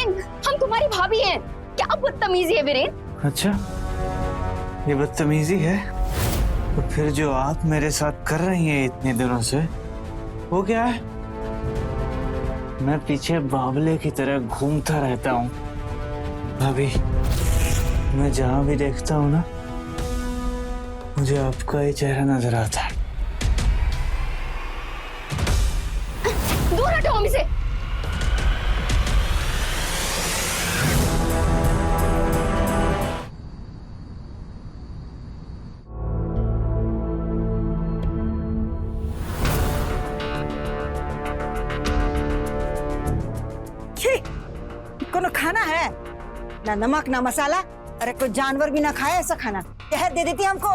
वीरेन, हम तुम्हारी भाभी हैं। क्या बदतमीजी है वीरेन। अच्छा, ये बदतमीजी है? तो फिर जो आप मेरे साथ कर रही हैं इतने दिनों से, वो क्या है? मैं पीछे बावले की तरह घूमता रहता हूँ भाभी। मैं जहां भी देखता हूँ ना, मुझे आपका ही चेहरा नजर आता है। दूर हटो हम इसे। कोनो खाना है ना, नमक ना मसाला। अरे कोई जानवर भी ना खाए ऐसा खाना। कहर दे देती हमको।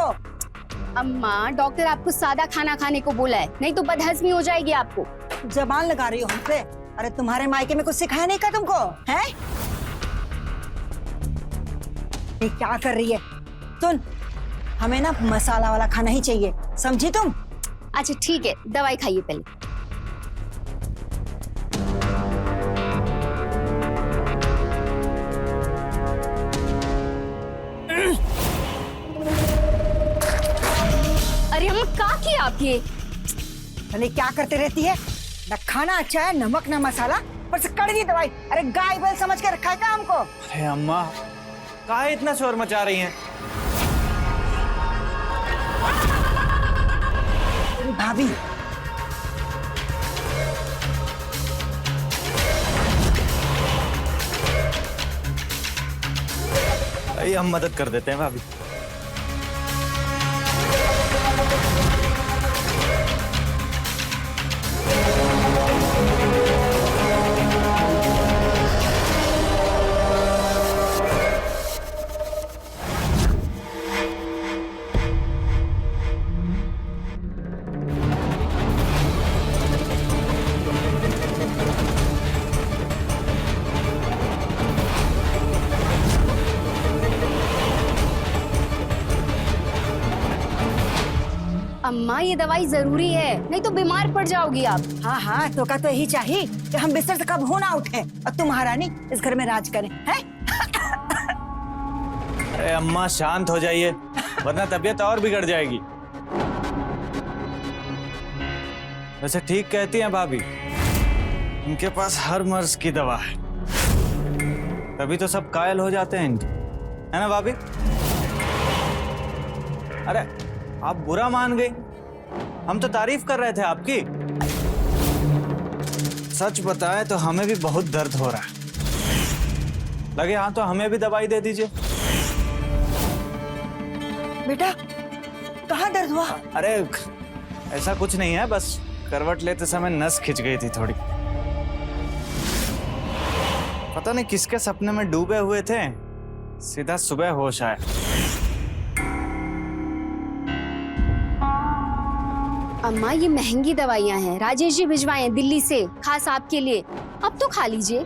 अम्मा, डॉक्टर आपको सादा खाना खाने को बोला है, नहीं तो बदहजमी हो जाएगी आपको। जबान लगा रही हो हमसे। अरे तुम्हारे मायके में कुछ सिखाया नहीं का तुमको, हैं? ये क्या कर रही है? सुन, हमें ना मसाला वाला खाना ही चाहिए, समझी तुम? अच्छा ठीक है, दवाई खाइए पहले। अरे अम्मा, क्या किया आप ये? अरे क्या करते रहती है? ना खाना अच्छा है, नमक ना मसाला, पर से कड़वी दवाई। अरे गाय बैल समझ के रखा है क्या हमको? अरे अम्मा, काहे इतना शोर मचा रही हैं? भाभी, आइए हम मदद कर देते हैं भाभी। अम्मा, ये दवाई जरूरी है, नहीं तो बीमार पड़ जाओगी आप। हाँ हाँ, तो का तो यही चाहिए कि हम बिस्तर से कब हो ना उठे और तुम महारानी इस घर में राज करें, हैं? अरे अम्मा शांत हो जाइए, वरना तबीयत और बिगड़ जाएगी। वैसे ठीक कहती हैं भाभी, इनके पास हर मर्ज की दवा है, तभी तो सब कायल हो जाते हैं इनके, है ना भाभी? अरे आप बुरा मान गई, हम तो तारीफ कर रहे थे आपकी। सच बताएं तो हमें भी बहुत दर्द हो रहा है। लगे हाँ तो हमें भी दवाई दे दीजिए। बेटा, कहाँ दर्द हुआ? अरे ऐसा कुछ नहीं है, बस करवट लेते समय नस खिंच गई थी थोड़ी। पता नहीं किसके सपने में डूबे हुए थे, सीधा सुबह होश आया। अम्मा, ये महंगी दवाइयाँ हैं, राजेश जी भिजवाए हैं दिल्ली से खास आपके लिए। अब तो खा लीजिए।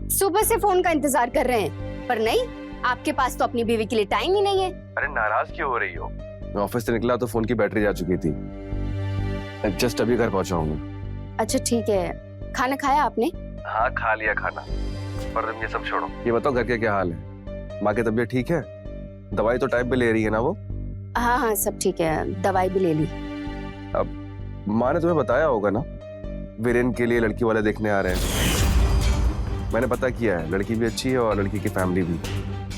सुबह से फोन का इंतजार कर रहे हैं, पर नहीं, आपके पास तो अपनी बीवी के लिए टाइम ही नहीं है। अरे नाराज क्यों हो रही हो? मैं ऑफिस से निकला तो फोन की बैटरी जा चुकी थी। जस्ट अभी घर पहुंचा हूँ मैं। अच्छा ठीक है, खाना खाया आपने? हाँ खा लिया खाना, पर तुम ये सब छोड़ो, ये बताओ घर के क्या हाल है? माँ की तबीयत ठीक है? दवाई तो टाइम पे ले रही है ना वो? हाँ हाँ सब ठीक है, दवाई भी ले ली। अब माँ ने तुम्हें बताया होगा ना, वीरेन के लिए लड़की वाले देखने आ रहे हैं। मैंने पता किया है, लड़की भी अच्छी है और लड़की की फैमिली भी।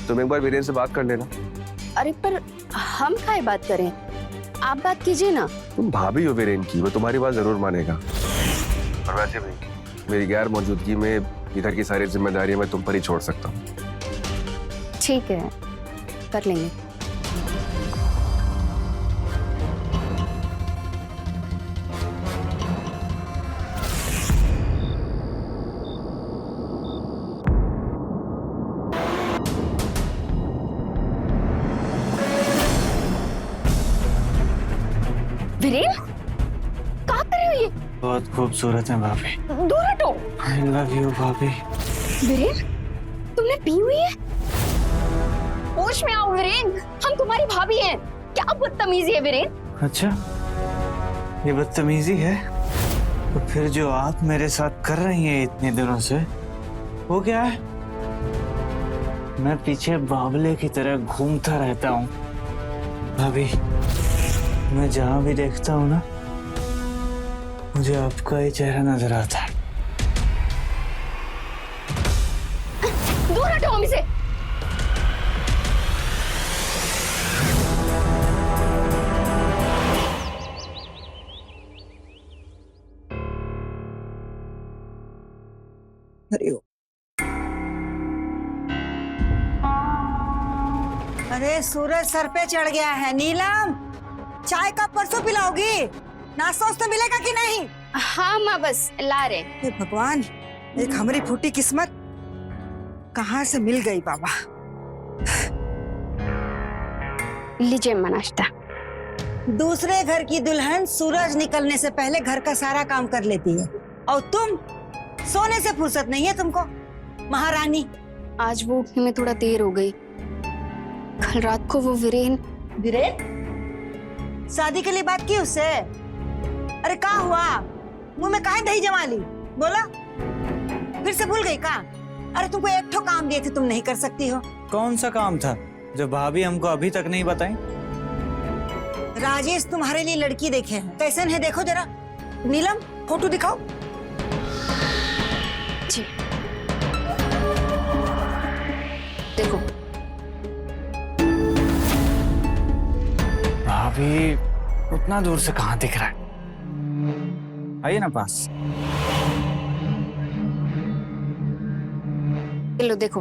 तुम एक बार वीरेन से बात कर लेना। अरे पर हम काहे बात करें, आप बात कीजिए ना। तुम भाभी हो वीरेन की, वो तुम्हारी बात जरूर मानेगा। और वैसे भी मेरी गैर मौजूदगी में इधर की सारी जिम्मेदारियां मैं तुम पर ही छोड़ सकता हूँ। ठीक है, कर लेंगे। वीरेन, क्या कर रहे हो ये? बहुत खूबसूरत है भाभी। दूर हटो। आई लव यू भाभी। वीरेन, तुमने पी हुई है? होश में आओ वीरेन, हम तुम्हारी भाभी हैं। क्या बदतमीजी है वीरेन। अच्छा, ये बदतमीजी है? तो फिर जो आप मेरे साथ कर रही हैं इतने दिनों से, वो क्या है? मैं पीछे बावले की तरह घूमता रहता हूँ भाभी। मैं जहाँ भी देखता हूँ ना, मुझे आपका ही चेहरा नजर आता है। दूर हटो हमसे। अरे सूरज सर पे चढ़ गया है। नीलम, चाय कब परसों पिलाओगी? नाश्ता वास्ता मिलेगा कि नहीं? हाँ माँ, बस ला रहे। हे भगवान, एक हमारी फूटी किस्मत कहाँ से मिल गई बाबा। लीजिए माँ नाश्ता। दूसरे घर की दुल्हन सूरज निकलने से पहले घर का सारा काम कर लेती है, और तुम सोने से फुर्सत नहीं है तुमको, महारानी। आज वो उठने में थोड़ा देर हो गई। कल रात को वो वीरेन शादी के लिए बात की उससे? अरे क्या हुआ? मुंह में काहे दही जमा ली? बोला, फिर से भूल गई का? अरे तुमको एक ठो काम दिए थे, तुम नहीं कर सकती हो? कौन सा काम था जो भाभी हमको अभी तक नहीं बताई? राजेश तुम्हारे लिए लड़की देखे हैं, कैसन है देखो जरा। नीलम, फोटो दिखाओ। जी देखो। भाभी उतना दूर से कहाँ दिख रहा है? आइए ना पास। लो देखो।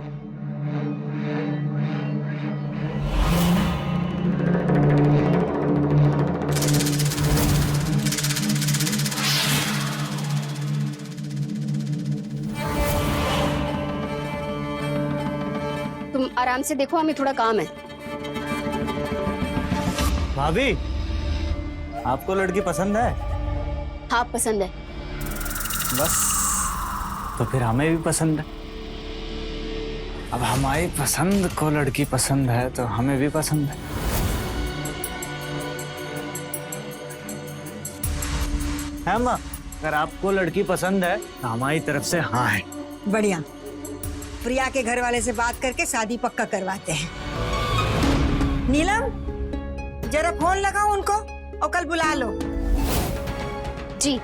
तुम आराम से देखो, हमें थोड़ा काम है। भाभी, आपको लड़की पसंद है? हाँ पसंद है। बस, तो फिर हमें भी पसंद है। अब हमारी पसंद को लड़की पसंद है तो हमें भी पसंद है माँ? अगर आपको लड़की पसंद है तो हमारी तरफ से हाँ है। बढ़िया, प्रिया के घर वाले से बात करके शादी पक्का करवाते हैं। नीलम, जरा फोन लगाओ उनको और कल बुला लो। जी।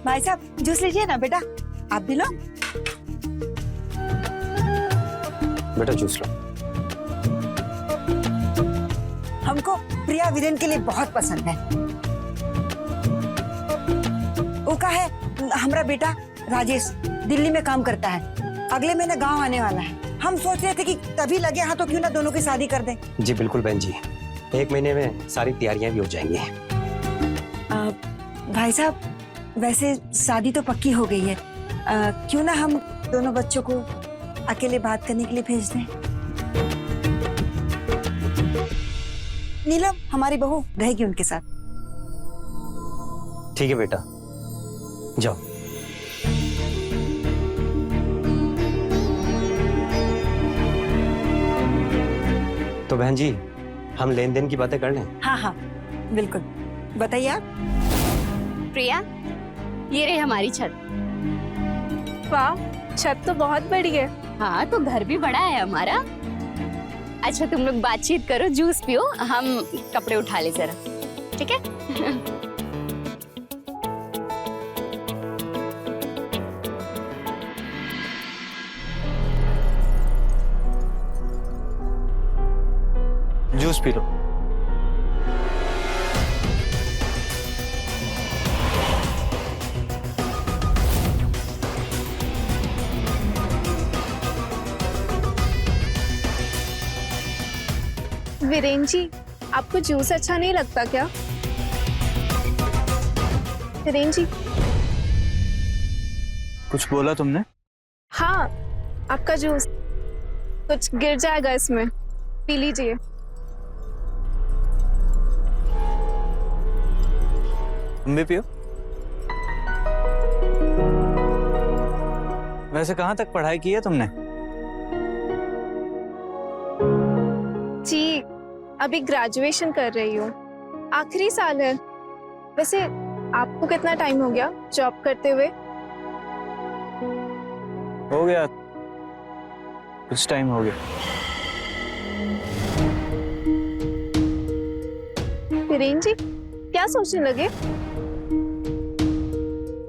भाई साहब, जूस लीजिए ना बेटा, आप भी लो। बेटा जूस लो। हमको प्रिया वीरेन के लिए बहुत पसंद है। वो का है, हमारा बेटा राजेश दिल्ली में काम करता है, अगले महीने गांव आने वाला है। हम सोच रहे थे कि तभी लगे हाथ तो क्यों ना दोनों की शादी कर दें। जी बिल्कुल बहन जी, 1 महीने में सारी तैयारियां भी हो जाएंगी। भाई साहब, वैसे शादी तो पक्की हो गई है, क्यों ना हम दोनों बच्चों को अकेले बात करने के लिए भेज दें। नीलम हमारी बहू रहेगी उनके साथ। ठीक है बेटा, जाओ। तो बहन जी, हम लेन देन की बातें कर लें? हाँ हाँ बिल्कुल, बताइए आप। प्रिया, ये रही हमारी छत। वाह, छत तो बहुत बड़ी है। हाँ तो घर भी बड़ा है हमारा। अच्छा तुम लोग बातचीत करो, जूस पियो, हम कपड़े उठा ले जरा, ठीक है? Juice P low. वीरेन जी, आपको जूस अच्छा नहीं लगता क्या? वीरेन जी, कुछ बोला तुमने? हाँ, आपका जूस कुछ गिर जाएगा इसमें, पी लीजिए। तुम भी पियो। वैसे कहाँ तक पढ़ाई की है तुमने? जी, अभी ग्रेजुएशन कर रही हूँ, आखिरी साल है। वैसे आपको कितना टाइम हो गया जॉब करते हुए? हो गया, कुछ टाइम हो गया। वीरेन जी, क्या सोचने लगे?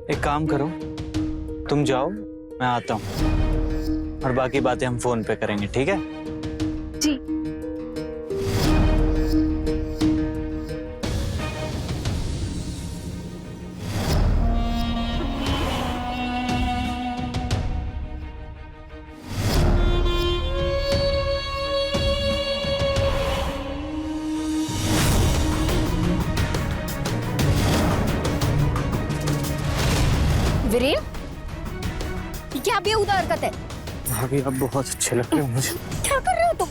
एक काम करो, तुम जाओ, मैं आता हूँ और बाकी बातें हम फोन पे करेंगे, ठीक है? जी। वीरेन, ये क्या बेहुदा हरकत है? भाभी आप बहुत अच्छे लगते हो मुझे। क्या कर रहे हो तुम?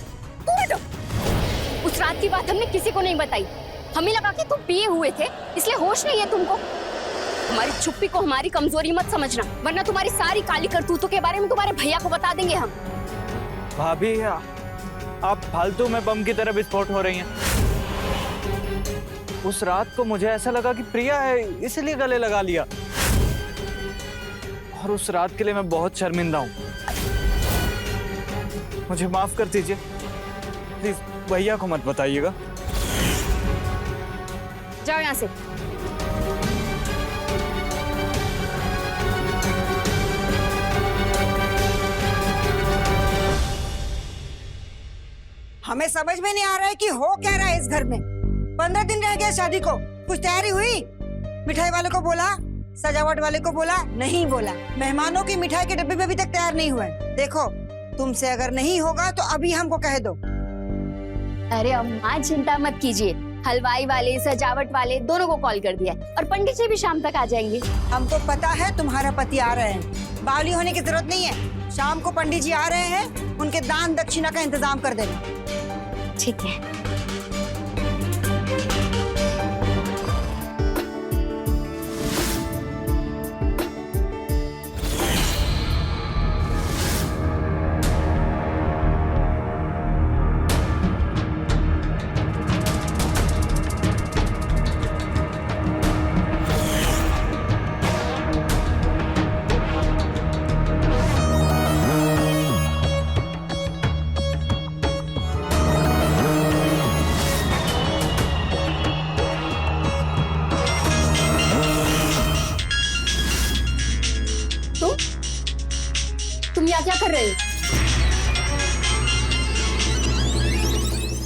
उस रात की बात हमने किसी को नहीं बताई। हमें लगा कि तुम पिए हुए थे, इसलिए होश नहीं है तुमको। तुम्हारी चुप्पी को हमारी कमजोरी मत समझना, वरना तुम्हारी सारी काली करतूतों के बारे में तुम्हारे भैया को बता देंगे हम। भाभी आप फालतू में बम की तरह विस्फोट हो रही हैं। उस रात को मुझे ऐसा लगा कि प्रिया है, इसलिए गले लगा लिया। और उस रात के लिए मैं बहुत शर्मिंदा हूँ। मुझे माफ कर दीजिए, प्लीज भैया को मत बताइएगा। जाओ यहाँ से। हमें समझ में नहीं आ रहा है कि हो क्या रहा है इस घर में। 15 दिन रह गया शादी को, कुछ तैयारी हुई? मिठाई वाले को बोला, सजावट वाले को बोला, नहीं बोला। मेहमानों की मिठाई के डब्बे भी अभी तक तैयार नहीं हुए। देखो, तुमसे अगर नहीं होगा तो अभी हमको कह दो। अरे अम्मा चिंता मत कीजिए, हलवाई वाले सजावट वाले दोनों को कॉल कर दिया है और पंडित जी भी शाम तक आ जाएंगे। हमको पता है तुम्हारा पति आ रहे हैं, बावली होने की जरूरत नहीं है। शाम को पंडित जी आ रहे हैं, उनके दान दक्षिणा का इंतजाम कर देना। ठीक है। तुम यहाँ क्या कर रहे हो?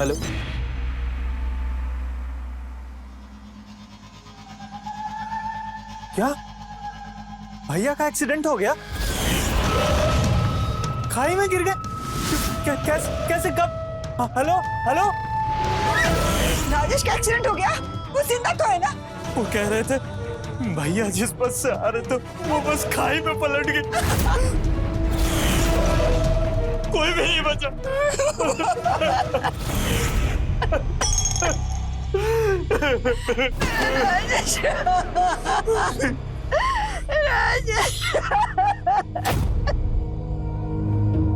हेलो, क्या भैया का एक्सीडेंट हो गया? खाई में गिर गए? कैसे कब? हेलो हेलो, राजेश का एक्सीडेंट हो गया? वो जिंदा तो है ना? वो कह रहे थे भैया जिस बस से आ रहे थे वो बस खाई में पलट गई। कोई भी नहीं बचा। राजेश, राजेश।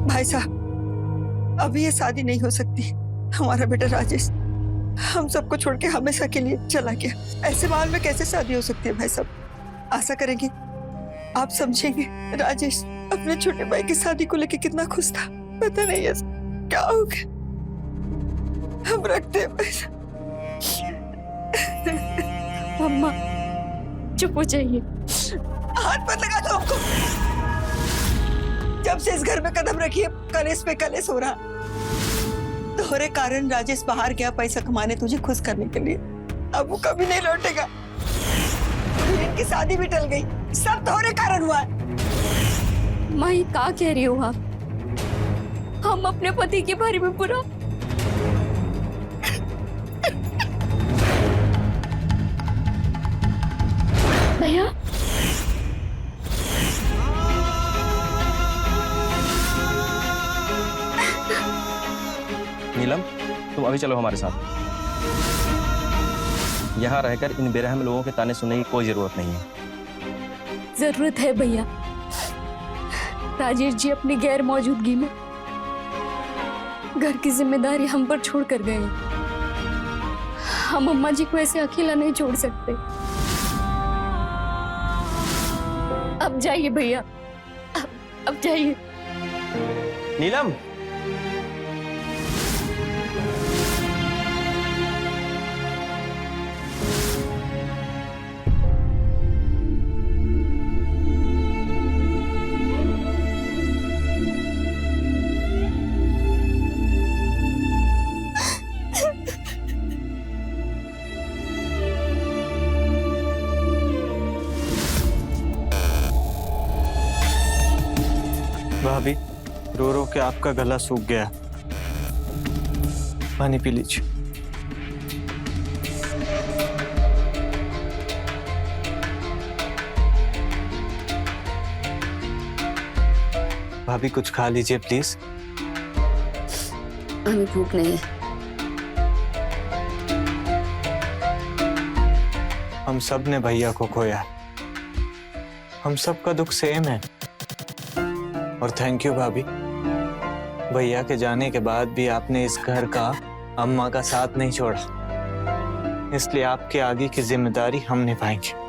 भाई साहब, अभी ये शादी नहीं हो सकती। हमारा बेटा राजेश हम सबको छोड़ के हमेशा के लिए चला गया। ऐसे माहौल में कैसे शादी हो सकती है भाई साहब? आशा करेंगे आप समझेंगे। राजेश अपने छोटे भाई की शादी को लेके कितना खुश था, पता नहीं है क्या हो गया। हम रखते हैं भाई साहब। अम्मा चुप हो जाइए। हाथ मत लगा दो हमको। जब से इस घर में कदम रखी है कलेश पे कलेश हो रहा। तोहरे कारण राजेश बाहर गया पैसा कमाने, तुझे खुश करने के लिए। अब वो कभी नहीं लौटेगा। इनकी शादी भी टल गई, सब तोहरे कारण हुआ है। माँ ये क्या कह रही हो आप? हम अपने पति के बारे में बुरा? भैया तुम अभी चलो हमारे साथ। यहाँ रहकर इन बेरहम लोगों के ताने सुनने की कोई जरूरत नहीं है। जरूरत है भैया। राजेश जी अपनी गैर मौजूदगी में घर की जिम्मेदारी हम पर छोड़ कर गए हैं। हम अम्मा जी को ऐसे अकेला नहीं छोड़ सकते। अब जाइए भैया, अब जाइए। नीलम, भाभी, रो रो के आपका गला सूख गया। पानी पी लीजिए। भाभी कुछ खा लीजिए प्लीज। हमें भूख नहीं है। हम सब ने भैया को खोया। हम सब का दुख सेम है। और थैंक यू भाभी, भैया के जाने के बाद भी आपने इस घर का, अम्मा का साथ नहीं छोड़ा। इसलिए आपके आगे की जिम्मेदारी हम निभाएंगे।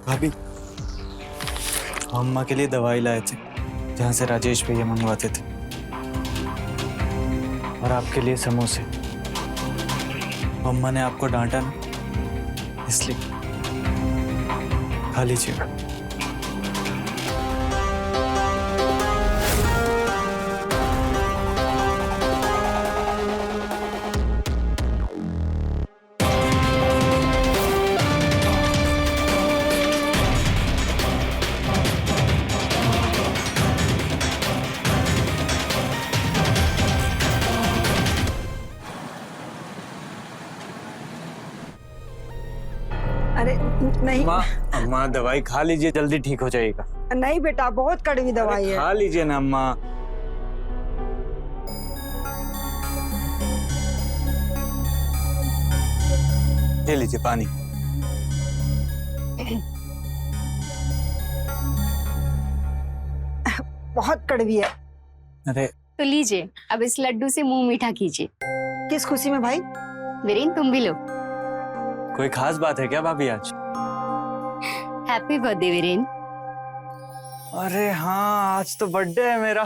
भाभी, अम्मा के लिए दवाई लाए थे जहाँ से राजेश भैया मंगवाते थे, और आपके लिए समोसे। अम्मा ने आपको डांटा ना, इसलिए खा लीजिएगा। अरे नहीं अम्मा दवाई खा लीजिए, जल्दी ठीक हो जाएगा। नहीं बेटा, बहुत कड़वी दवाई है। खा लीजिए ना अम्मा। ले लीजिए पानी। बहुत कड़वी है। अरे तो लीजिए, अब इस लड्डू से मुंह मीठा कीजिए। किस खुशी में भाई? वीरेन तुम भी लो। कोई खास बात है क्या भाभी आज? Happy birthday Viren. अरे हाँ, आज तो बर्थडे है मेरा।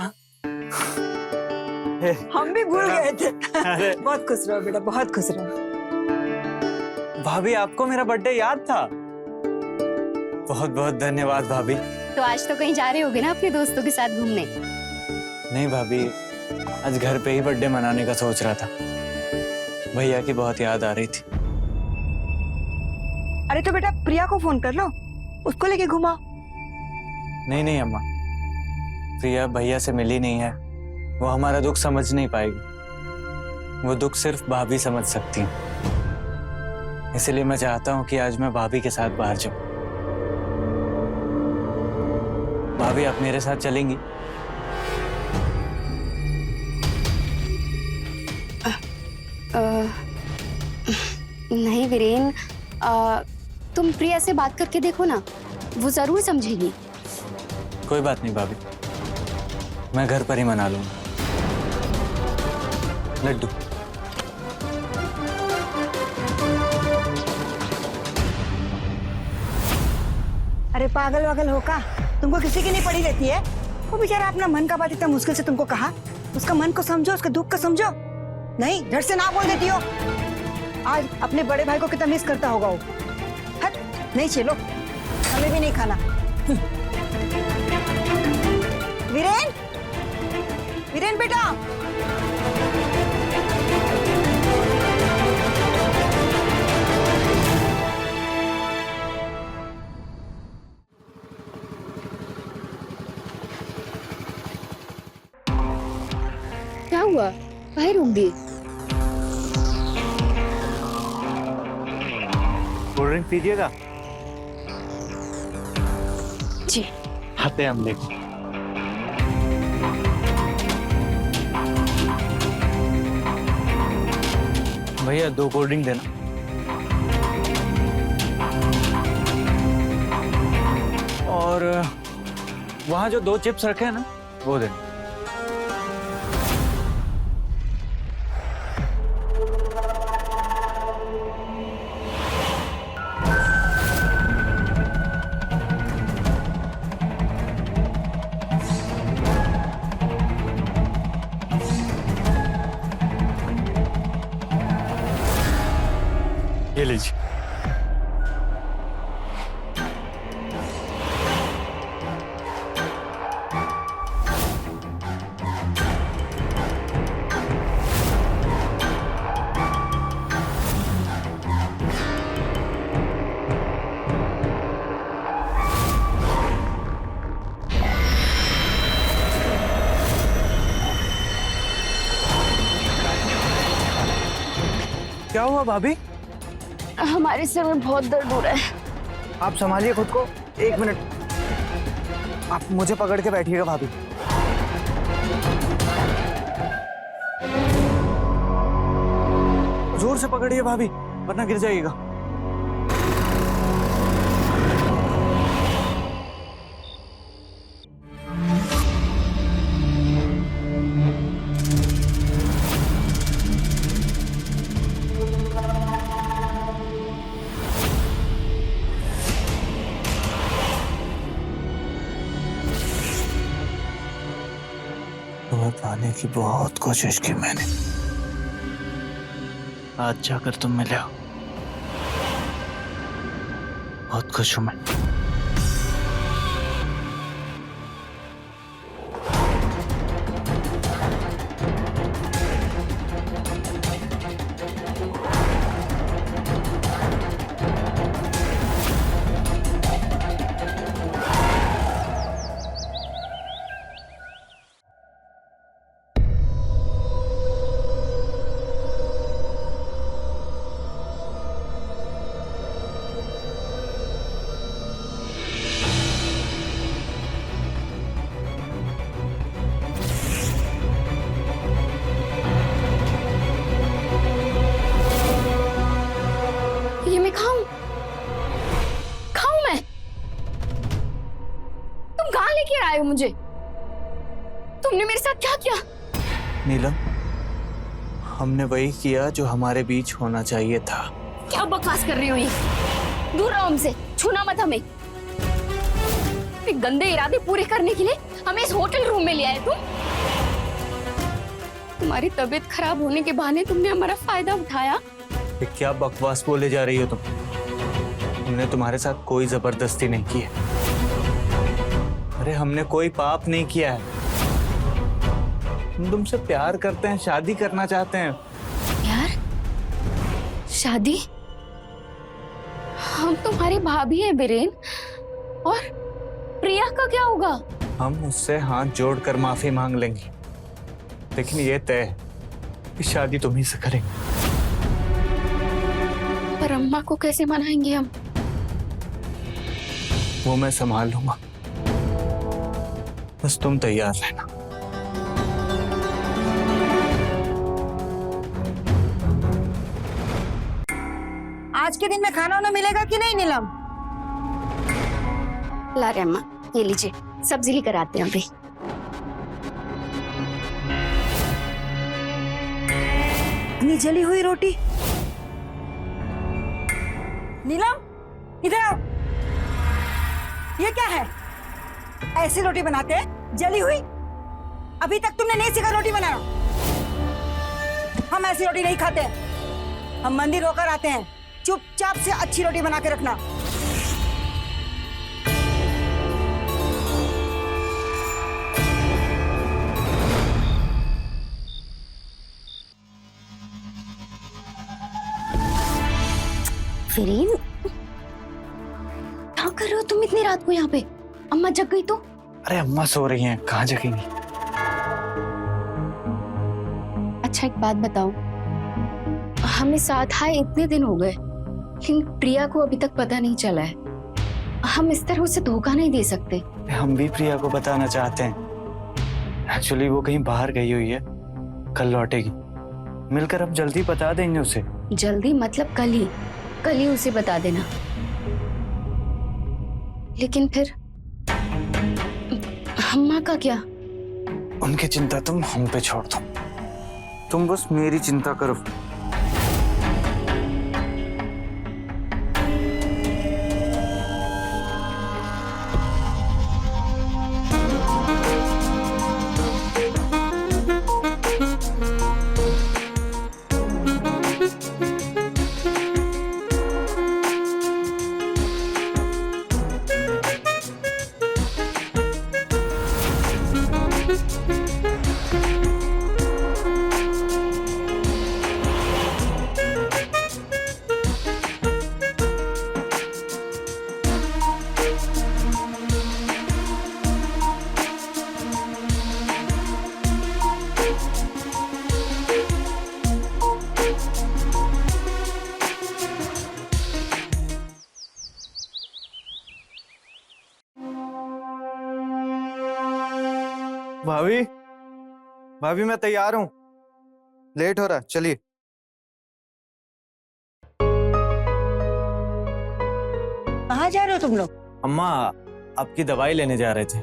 हम भी भूल गए थे। अरे बहुत खुश रहो बेटा, बहुत खुश रहो। भाभी, आपको मेरा बर्थडे याद था? बहुत बहुत धन्यवाद भाभी। तो आज तो कहीं जा रहे होगे ना अपने दोस्तों के साथ घूमने? नहीं भाभी, आज घर पे ही बर्थडे मनाने का सोच रहा था। भैया की बहुत याद आ रही थी। अरे तो बेटा प्रिया को फोन कर लो, उसको लेके घुमा। नहीं नहीं अम्मा, प्रिया भैया से मिली नहीं है। वो हमारा दुख समझ नहीं पाएगी। वो दुख सिर्फ भाभी समझ सकती है। इसलिए मैं चाहता हूँ कि आज मैं भाभी के साथ बाहर जाऊं। भाभी, आप मेरे साथ चलेंगी? नहीं वीरेन, तुम प्रिया से बात करके देखो ना, वो जरूर समझेगी। कोई बात नहीं भाभी, मैं घर पर ही मना लूंगा। लड्डू अरे पागल वागल हो का? तुमको किसी की नहीं पड़ी रहती है? वो बेचारा अपना मन का बात इतना मुश्किल से तुमको कहा, उसका मन को समझो, उसका दुख को समझो। नहीं, डर से ना बोल देती हो। आज अपने बड़े भाई को कितना मिस करता होगा वो। हट, नहीं चलो, हमें भी नहीं खाना। वीरेन, वीरेन बेटा, क्या हुआ? बाहर रुक गई? कोल्ड ड्रिंक पीजिएगा? जी। आते हैं हम लेके। भैया 2 कोल्ड ड्रिंक देना। और वहाँ जो 2 चिप्स रखे हैं ना, वो देना। ये लीजिए। क्या हुआ भाभी? हमारे सिर में बहुत दर्द हो रहा है। आप संभालिए खुद को। 1 मिनट, आप मुझे पकड़ के बैठिएगा भाभी। जोर से पकड़िए भाभी, वरना गिर जाइएगा। तुम्हें पाने की बहुत कोशिश की मैंने, आज जाकर तुम मिले हो। बहुत खुश हूं मैं। ये मैं खाऊं? खाऊं मैं? तुम कहाँ लेके आए हो मुझे? तुमने मेरे साथ क्या किया? नीलम, हमने वही किया जो हमारे बीच होना चाहिए था। क्या बकवास कर रही हो ये? दूर रहो हमसे, छूना मत हमें। अपने गंदे इरादे पूरे करने के लिए हमें इस होटल रूम में ले आए तुम। तुम्हारी तबीयत खराब होने के बहाने तुमने हमारा फायदा उठाया। ये क्या बकवास बोले जा रही हो तुम? हमने तुम्हारे साथ कोई जबरदस्ती नहीं की है। अरे हमने कोई पाप नहीं किया है। हम तुमसे प्यार करते हैं, शादी करना चाहते हैं। यार, शादी? हम तुम्हारी भाभी हैं बीरेन। और प्रिया का क्या होगा? हम उससे हाथ जोड़कर माफी मांग लेंगे, लेकिन ये तय है कि शादी तुम ही से करेंगे। पर अम्मा को कैसे मनाएंगे हम? वो मैं संभाल लूंगा, बस तुम तैयार रहना। आज के दिन में खाना वाना मिलेगा कि नहीं नीलम? ला रहे अम्मा, ये लीजिए, सब्जी लेकर आते हैं अभी। इतनी जली हुई रोटी। नीलम, इधर आओ। ये क्या है? ऐसी रोटी बनाते हैं जली हुई? अभी तक तुमने नहीं सीखा रोटी बनाना। हम ऐसी रोटी नहीं खाते, हम मंदिर होकर आते हैं। चुपचाप से अच्छी रोटी बना के रखना। वीरेन, क्या कर रहे हो तुम इतनी रात को यहाँ पे? अम्मा जग गई तो? अरे अम्मा सो रही हैं, कहाँ जगेंगी? अच्छा एक बात बताओ, हमें साथ आए इतने दिन हो गए, लेकिन प्रिया को अभी तक पता नहीं चला है। हम इस तरह उसे धोखा नहीं दे सकते। हम भी प्रिया को बताना चाहते हैं। एक्चुअली वो कहीं बाहर गई हुई है, कल लौटेगी। मिलकर हम जल्दी बता देंगे उसे। जल्दी मतलब कल ही उसे बता देना। लेकिन फिर अम्मा का क्या? उनकी चिंता तुम हम पे छोड़ दो, तुम बस मेरी चिंता करो। भाभी, भाभी मैं तैयार हूँ, लेट हो रहा है, चलिए। कहाँ जा रहे हो तुम लोग? अम्मा आपकी दवाई लेने जा रहे थे,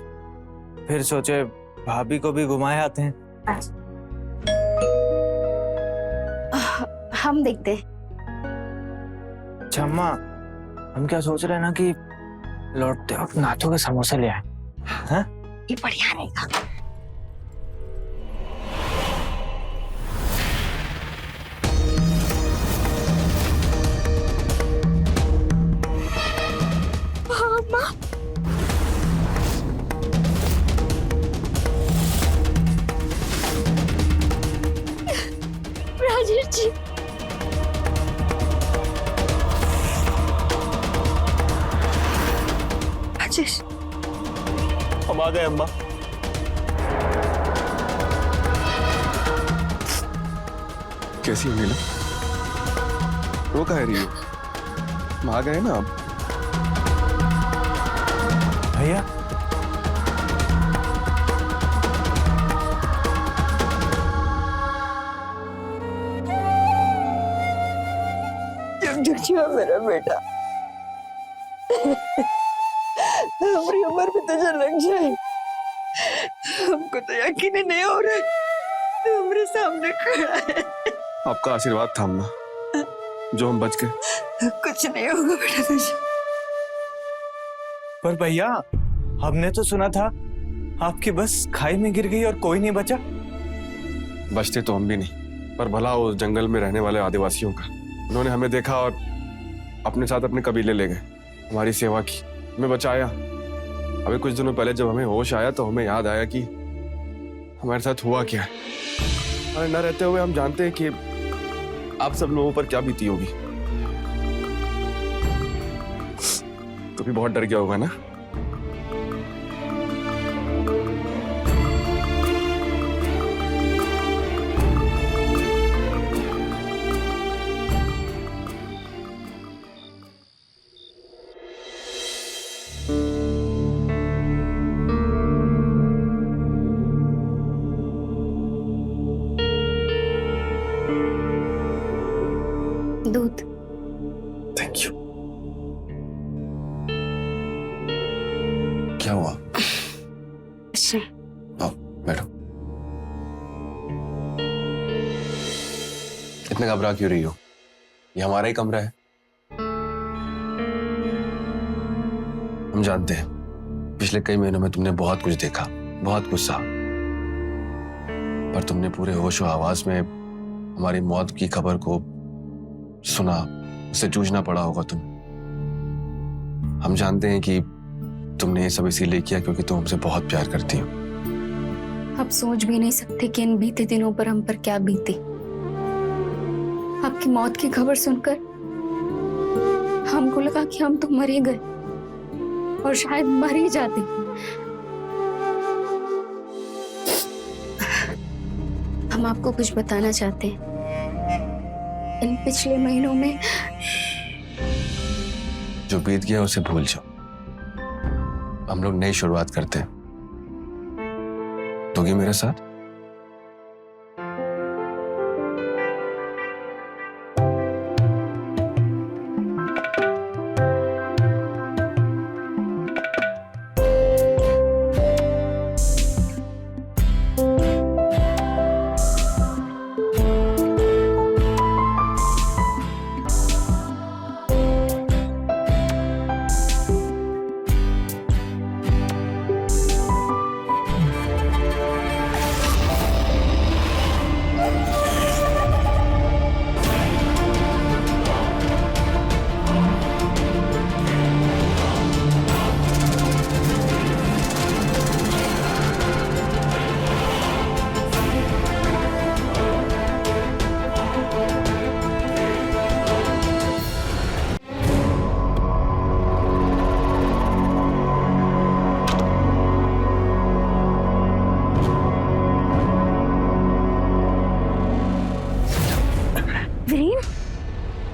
फिर सोचे भाभी को भी घुमाए आते हैं। हम देखते। अच्छा अम्मा, हम क्या सोच रहे हैं ना कि लौटते वक्त नाथों के समोसे ले आए। हाँ? ये बढ़िया रहेगा। राजेश जी, राजेश, हम आ गए अम्मा। कैसी है नीलम? वो कह रही है? हम आ गए ना अब। भैया जब जग मेरा बेटा हमारी उम्र भी तुझे लग जाए, हमको तो यकीन ही नहीं हो रहा है तू हमारे सामने खड़ा है। आपका आशीर्वाद था अम्मा, जो हम बच गए। कुछ नहीं होगा बेटा तुझे। पर भैया, हमने तो सुना था आपकी बस खाई में गिर गई और कोई नहीं बचा। बचते तो हम भी नहीं, पर भला उस जंगल में रहने वाले आदिवासियों का। उन्होंने हमें देखा और अपने साथ अपने कबीले ले गए, हमारी सेवा की, हमें बचाया। अभी कुछ दिनों पहले जब हमें होश आया तो हमें याद आया कि हमारे साथ हुआ क्या है। और न रहते हुए हम जानते हैं कि आप सब लोगों पर क्या बीती होगी। तो भी बहुत डर गया होगा ना? दूध। Thank you. क्या हुआ? अच्छा, आओ बैठो। इतने घबरा क्यों रही हो? ये हमारा ही कमरा है। हम जानते हैं पिछले कई महीनों में तुमने बहुत कुछ देखा, बहुत कुछ सहा, पर तुमने पूरे होश और आवाज में हमारी मौत की खबर को सुना, उससे जूझना पड़ा होगा तुम। हम जानते हैं कि तुमने ये सब इसीलिए किया क्योंकि तुम हमसे बहुत प्यार करती हो। आप सोच भी नहीं सकते कि इन बीते दिनों पर हम पर क्या बीती। आपकी मौत की खबर सुनकर हमको लगा कि हम तो मर ही गए और शायद मर ही जाते। हम आपको कुछ बताना चाहते हैं। इन पिछले महीनों में जो बीत गया उसे भूल जाओ, हम लोग नई शुरुआत करते हैं। दोगी मेरे साथ?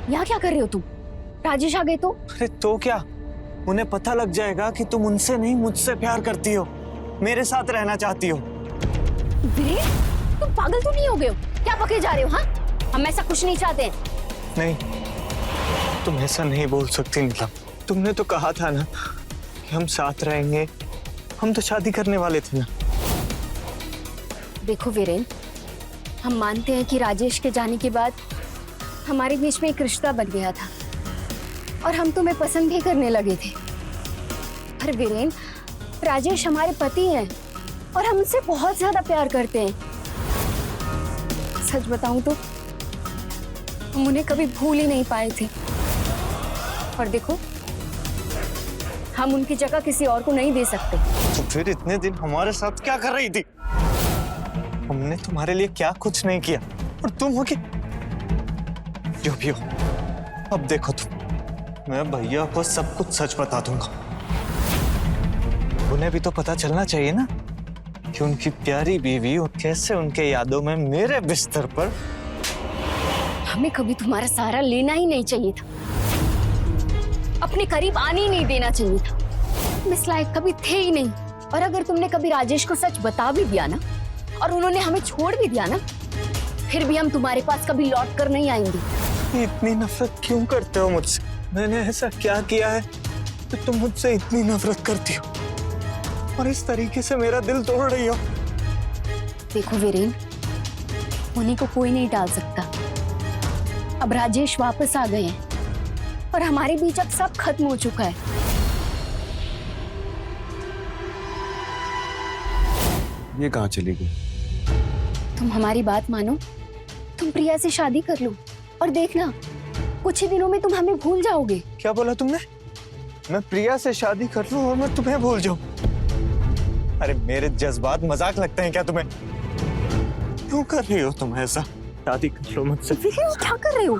यहाँ क्या कर रहे हो तुम? राजेश आ गए तो? अरे तो क्या, उन्हें पता लग जाएगा कि तुम उनसे नहीं मुझसे प्यार करती हो, मेरे साथ रहना चाहती हो। वीरेन, तुम पागल तो नहीं हो गए हो? क्या बके जा रहे हो? हाँ, हम ऐसा कुछ नहीं चाहते। नहीं, तुम ऐसा नहीं बोल सकती नीलम। तुमने तो कहा था ना कि हम साथ रहेंगे, हम तो शादी करने वाले थे ना। देखो वीरेन, हम मानते हैं कि राजेश के जाने के बाद हमारे बीच में एक रिश्ता बन गया था और हम तुम्हें पसंद भी करने लगे थे। पर वीरेन, राजेश हमारे पति हैं और हम उनसे बहुत ज्यादा प्यार करते हैं। सच बताऊं तो हम उन्हें कभी भूल ही नहीं पाए थे। और देखो, हम उनकी जगह किसी और को नहीं दे सकते। तो फिर इतने दिन हमारे साथ क्या कर रही थी? हमने तुम्हारे लिए क्या कुछ नहीं किया और तुम हो कि जो भी हो। अब देखो तुम, मैं भैया को सब कुछ सच बता दूंगा। उन्हें भी तो पता चलना चाहिए ना कि उनकी प्यारी बीवी और कैसे उनके यादों में मेरे बिस्तर पर। हमें कभी तुम्हारा सहारा लेना ही नहीं चाहिए था, अपने करीब आने ही नहीं देना चाहिए था। तुम इस लायक कभी थे ही नहीं। और अगर तुमने कभी राजेश को सच बता भी दिया ना और उन्होंने हमें छोड़ भी दिया ना, फिर भी हम तुम्हारे पास कभी लौट कर नहीं आएंगे। इतनी नफरत क्यों करते हो मुझसे? मैंने ऐसा क्या किया है कि तुम मुझसे इतनी नफरत करती हो और इस तरीके से मेरा दिल तोड़ रही हो? देखो वीरेन, उन्हीं को कोई नहीं टाल सकता। अब राजेश वापस आ गए हैं और हमारे बीच अब सब खत्म हो चुका है। ये कहाँ चली गई? तुम हमारी बात मानो, तुम प्रिया से शादी कर लो और देखना, कुछ ही दिनों में तुम हमें भूल जाओगे। क्या बोला तुमने? मैं प्रिया से शादी कर लूं और मैं तुम्हें भूल जाऊं? अरे मेरे जज्बात मजाक लगते हैं क्या तुम्हें? क्यों कर रही हो तुम ऐसा? शादी कर लो मुझसे। वीरेन, क्या कर रहे हो?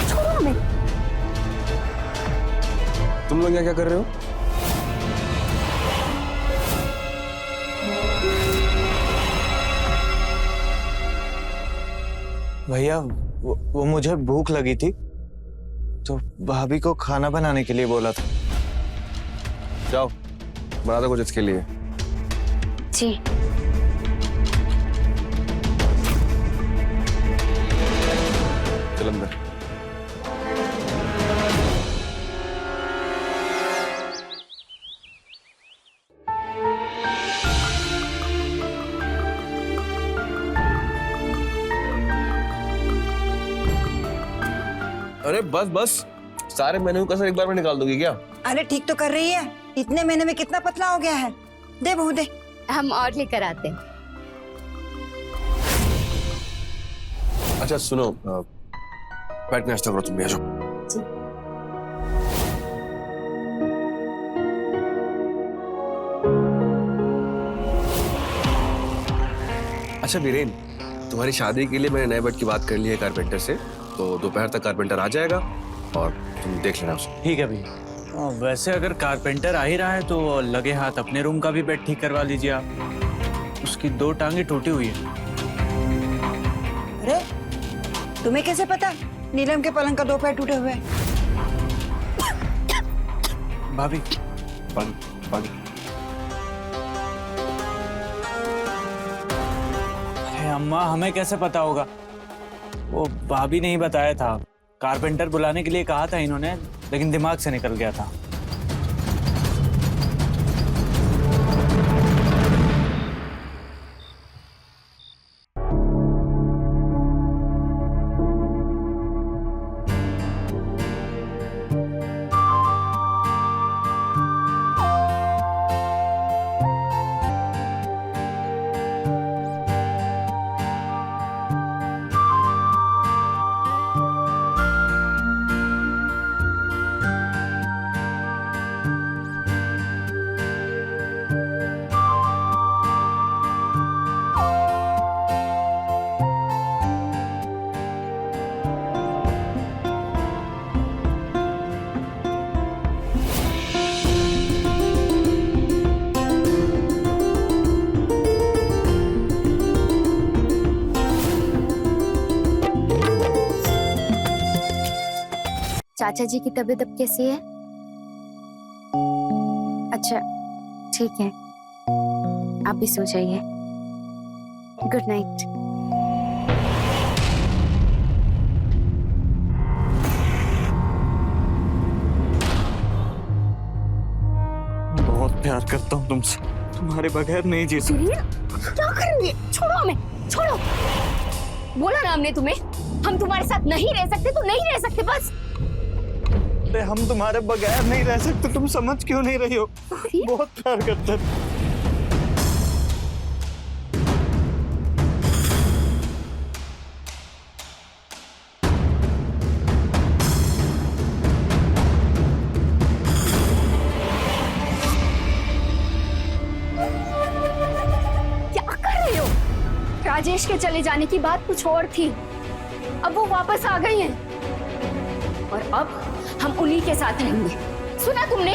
छोड़ो हमें। तुम लोग यहाँ क्या कर रहे हो? भैया, वो मुझे भूख लगी थी तो भाभी को खाना बनाने के लिए बोला था। जाओ, बना दो कुछ इसके लिए। जी। चल अंदर। अरे बस बस, सारे मेन्यू का सर एक बार में निकाल दोगी क्या? अरे ठीक तो कर रही है, इतने महीने में कितना पतला हो गया है। दे बहू दे। हम और लेकर आते हैं। अच्छा सुनो, बैठ के नाश्ता करो, तुम भी आ जाओ। अच्छा वीरेन, तुम्हारी शादी के लिए मैंने नए बेड की बात कर ली है कारपेंटर से, तो दोपहर तक कारपेंटर आ जाएगा और तुम देख लेना उसे। ठीक है भैया। वैसे अगर कारपेंटर आ ही रहा है तो लगे हाथ अपने रूम का भी बेड ठीक करवा लीजिए आप। उसकी 2 टांगे टूटी हुई है। अरे तुम्हें कैसे पता नीलम के पलंग का 2 पैर टूटे हुए हैं? भाभी पानी पानी। अरे अम्मा, हमें कैसे पता होगा? वो भाभी ने ही बताया था। कारपेंटर बुलाने के लिए कहा था इन्होंने, लेकिन दिमाग से निकल गया था। चाचा जी की तबीयत अब कैसी है? अच्छा, ठीक है, आप भी सो जाइए। Good night. बहुत प्यार करता हूँ तुमसे, तुम्हारे बगैर नहीं जी सकता। क्या कर रही है? छोड़ो हमें, छोड़ो। बोला ना हमने तुम्हें, हम तुम्हारे साथ नहीं रह सकते तो नहीं रह सकते, बस। अरे हम तुम्हारे बगैर नहीं रह सकते, तुम समझ क्यों नहीं रही हो? बहुत प्यार करते हैं। क्या कर रहे हो? राजेश के चले जाने की बात कुछ और थी, अब वो वापस आ गई हैं और अब हम उन्हीं के साथ रहेंगे। सुना तुमने?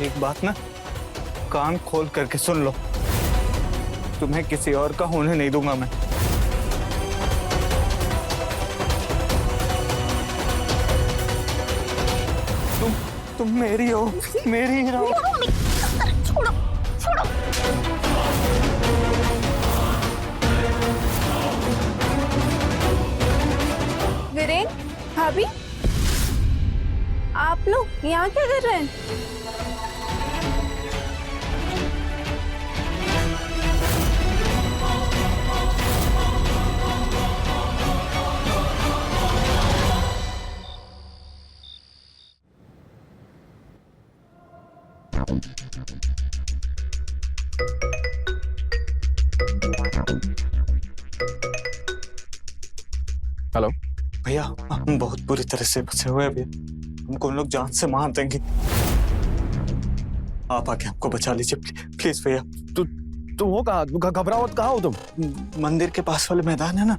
एक बात ना कान खोल करके सुन लो, तुम्हें किसी और का होने नहीं दूंगा मैं। तुम मेरी हो, मेरी ही रहो। छोड़ो, छोड़ो। वीरेन, भाभी, आप लोग यहाँ क्या कर रहे हैं? हेलो भैया, हम बहुत बुरी तरह से फंसे हुए हैं भैया, हमको उन लोग जान से मार देंगे। आप आके हमको बचा लीजिए प्लीज भैया। तुम हो कहाँ? घबराओ मत, कहाँ हो तुम? मंदिर के पास वाले मैदान है ना,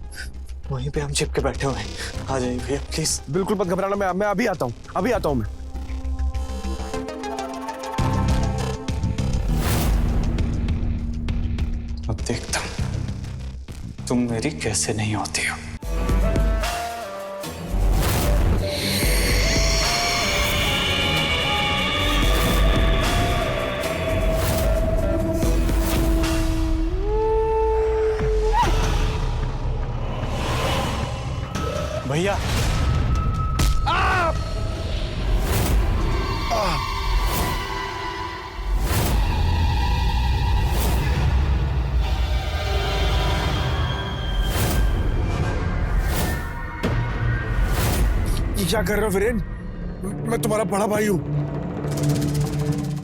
वहीं पे हम छिप के बैठे हुए हैं। आ जाइए भैया प्लीज। बिल्कुल मत घबराना, मैं अभी आता हूँ, अभी आता हूँ मैं। अब देखता हूँ तुम मेरी कैसे नहीं होती हो। भैया क्या कर रहे हो वीरेन? मैं तुम्हारा बड़ा भाई हूँ।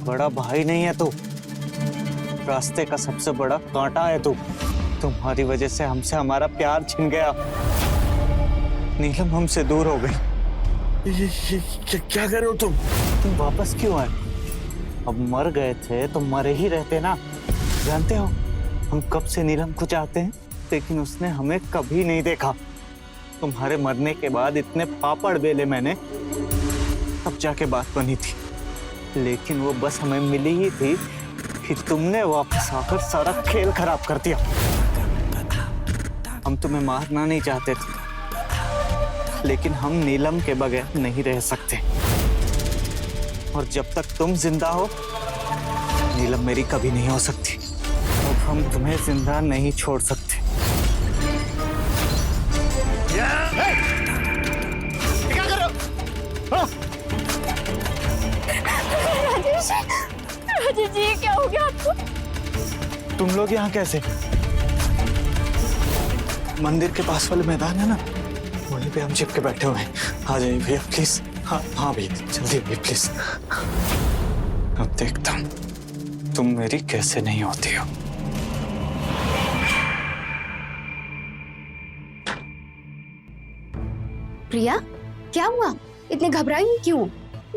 बड़ा भाई नहीं है तू, रास्ते का सबसे बड़ा कांटा है तू। तुम्हारी वजह से हमसे हमारा प्यार छिन गया। नीलम हमसे दूर हो गई। ये क्या कर रहे हो तुम? तुम वापस क्यों आए? अब मर गए थे तो मरे ही रहते ना। जानते हो हम कब से नीलम को चाहते हैं, लेकिन उसने हमें कभी नहीं देखा। तुम्हारे मरने के बाद इतने पापड़ बेले मैंने, तब जाके बात बनी थी। लेकिन वो बस हमें मिली ही थी कि तुमने वापस आकर सारा खेल खराब कर दिया। हम तुम्हें मारना नहीं चाहते थे, लेकिन हम नीलम के बगैर नहीं रह सकते। और जब तक तुम जिंदा हो, नीलम मेरी कभी नहीं हो सकती। अब हम तुम्हें जिंदा नहीं छोड़ सकते। क्या कर रहे हो? राजेश, राजेश जी ये क्या हो गया आपको? तुम लोग यहाँ कैसे? मंदिर के पास वाले मैदान है ना, वहीं पे हम चिपके बैठे हुए हैं। आ जाइए भैया प्लीज। हाँ हाँ भैया जल्दी भैया प्लीज। अब देखता हूँ तुम मेरी कैसे नहीं होती हो। प्रिया क्या हुआ? इतने घबराई हुई क्यों?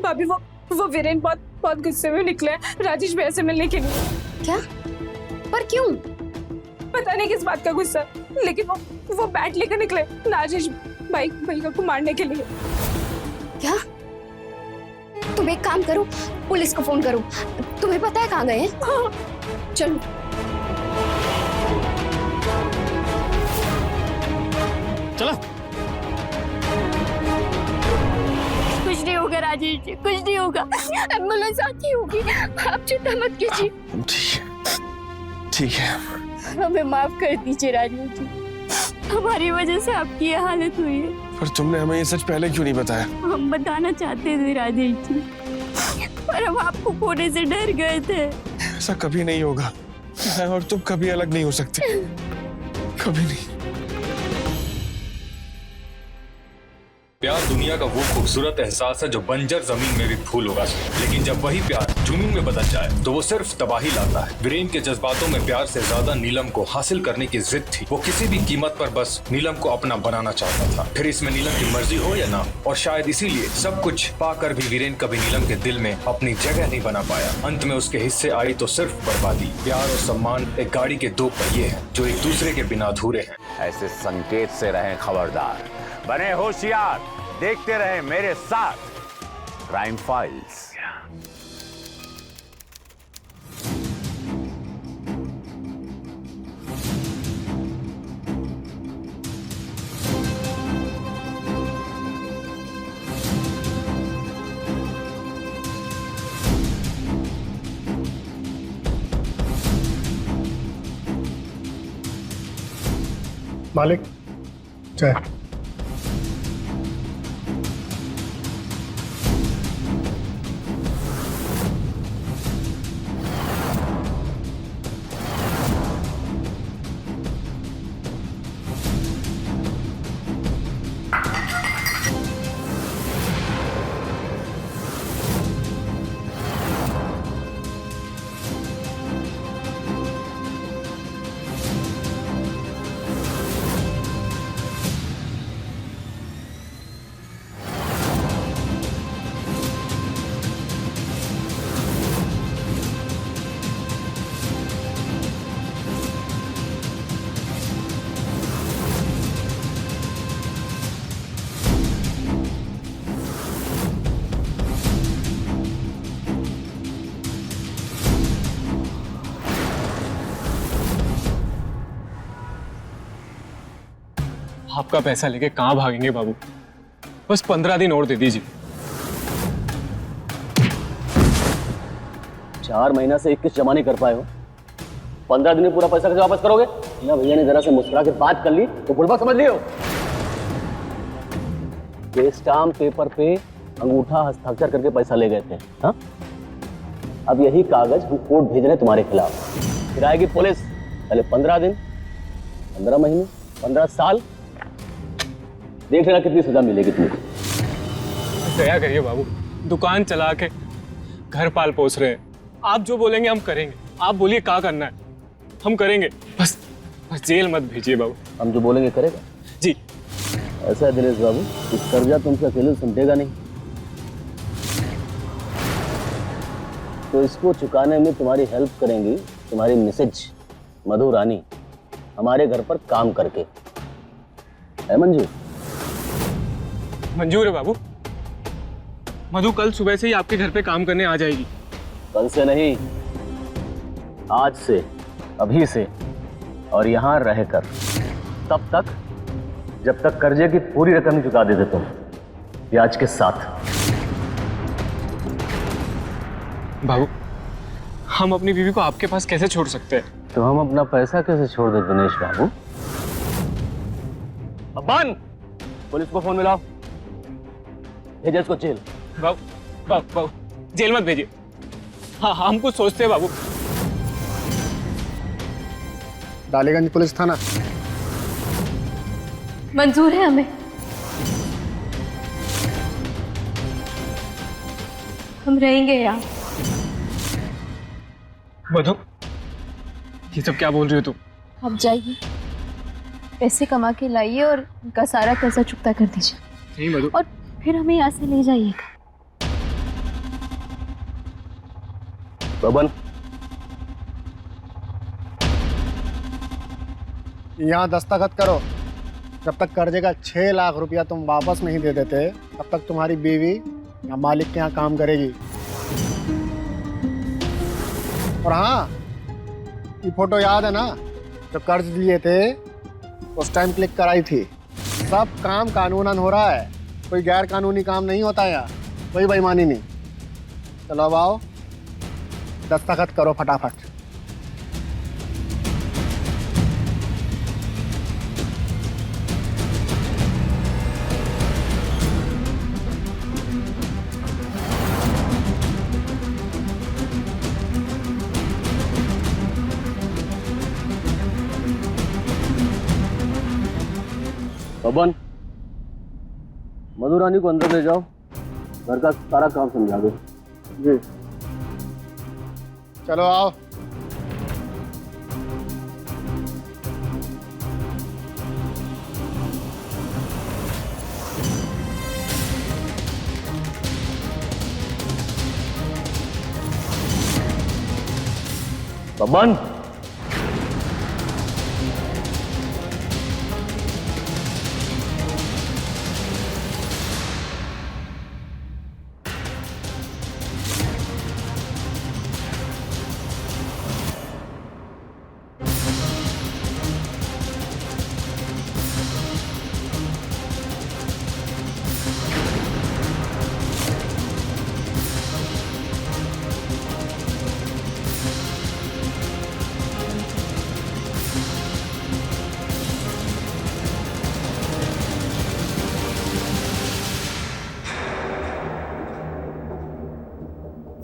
भाभी वो वीरेन बहुत गुस्से में निकले हैं राजेश भैया से मिलने के लिए। क्या? पर क्यों? पता नहीं किस बात का गुस्सा, लेकिन वो बैट लेकर निकले राजेश भैया को मारने के लिए। क्या? तुम एक काम करो, पुलिस को फोन करो। तुम्हें पता है कहाँ गए हैं? हाँ। चलो। चलो। कुछ नहीं होगा राजेश जी, कुछ नहीं होगा। एम्बुलेंस आती होगी, आप चिंता मत कीजिए। ठीक है। हमें माफ कर दीजिए राजेश जी, हमारी वजह से आपकी ये हालत हुई है। पर तुमने हमें ये सच पहले क्यों नहीं बताया? हम बताना चाहते थे राजेश जी, पर हम आपको खोने से डर गए थे। ऐसा कभी नहीं होगा। मैं और तुम कभी अलग नहीं हो सकते, कभी नहीं। प्यार दुनिया का वो खूबसूरत एहसास है जो बंजर जमीन में भी फूल उगा सके, लेकिन जब वही प्यार जुनून में बदल जाए तो वो सिर्फ तबाही लाता है। वीरेन के जज्बातों में प्यार से ज्यादा नीलम को हासिल करने की जिद थी। वो किसी भी कीमत पर बस नीलम को अपना बनाना चाहता था, फिर इसमें नीलम की मर्जी हो या ना। और शायद इसीलिए सब कुछ पाकर भी वीरेन कभी नीलम के दिल में अपनी जगह नहीं बना पाया। अंत में उसके हिस्से आई तो सिर्फ बर्बादी। प्यार और सम्मान एक गाड़ी के दो पहिए हैं जो एक दूसरे के बिना अधूरे हैं। ऐसे संकेत से रहें खबरदार, बने होशियार, देखते रहें मेरे साथ क्राइम फाइल्स। मालिक चाय। आपका पैसा लेके कहां भागेंगे बाबू? बस 15 दिन और दे दीजिए। 4 महीना से 21 जमा नहीं कर पाए हो, 15 दिन में पूरा पैसा कैसे वापस करोगे? ना भैया ने जरा से मुस्कुरा के बात कर ली तो बुड़बक समझ लियो। ये स्टाम्प पेपर पे अंगूठा हस्ताक्षर करके पैसा ले गए थे। हाँ, अब यही कागज हम कोर्ट भेज रहे हैं तुम्हारे खिलाफ। फिर आएगी पुलिस, पहले 15 दिन, 15 महीने, 15 साल, देख लेना कितनी सजा मिलेगी तुमको। दया करिए बाबू, दुकान चला के घर पाल पोस रहे हैं। आप जो बोलेंगे हम करेंगे। आप बोलिए क्या करना है, हम करेंगे। बस जेल मत भेजिए बाबू। हम जो बोलेंगे करेगा जी। ऐसा है दिनेश बाबू, कि कर्जा तुमसे अकेले समझेगा नहीं, तो इसको चुकाने में तुम्हारी हेल्प करेंगी तुम्हारी मिसेज मधु रानी, हमारे घर पर काम करके। है मंजूर? मंजूर है बाबू। मधु कल सुबह से ही आपके घर पे काम करने आ जाएगी। कल से नहीं, आज से, अभी से, और यहाँ रहकर, तब तक जब तक कर्जे की पूरी रकम चुका देते तुम, ब्याज के साथ। बाबू, हम अपनी बीवी को आपके पास कैसे छोड़ सकते हैं? तो हम अपना पैसा कैसे छोड़ दे दिनेश बाबू? अब्बान, पुलिस को फोन मिलाओ, भेजो इसको जेल। बाबू, जेल मत भेजिए। हाँ, हम कुछ सोचते हैं बाबू। डालीगंज पुलिस थाना। मंजूर है हमें। हम रहेंगे यहाँ। मधु, ये सब क्या बोल रही हो तुम? आप जाइए, पैसे कमा के लाइए और उनका सारा कर्जा चुकता कर दीजिए। नहीं मधु। और फिर हमें यहाँ से ले जाइएगा। बबन, यहाँ दस्तखत करो। जब तक कर्जे का 6 लाख रुपया तुम वापस नहीं दे देते, तब तक तुम्हारी बीवी या मालिक के यहाँ काम करेगी। और हाँ, ये फोटो याद है ना, जब कर्ज लिए थे उस टाइम क्लिक कराई थी। सब काम कानूनन हो रहा है, कोई गैर कानूनी काम नहीं होता यहाँ, कोई बेईमानी नहीं। चलो अब आओ, दस्तखत करो फटाफट। बबन, मधु रानी को अंदर ले जाओ, घर का सारा काम समझा दो। जी चलो आओ। बबन,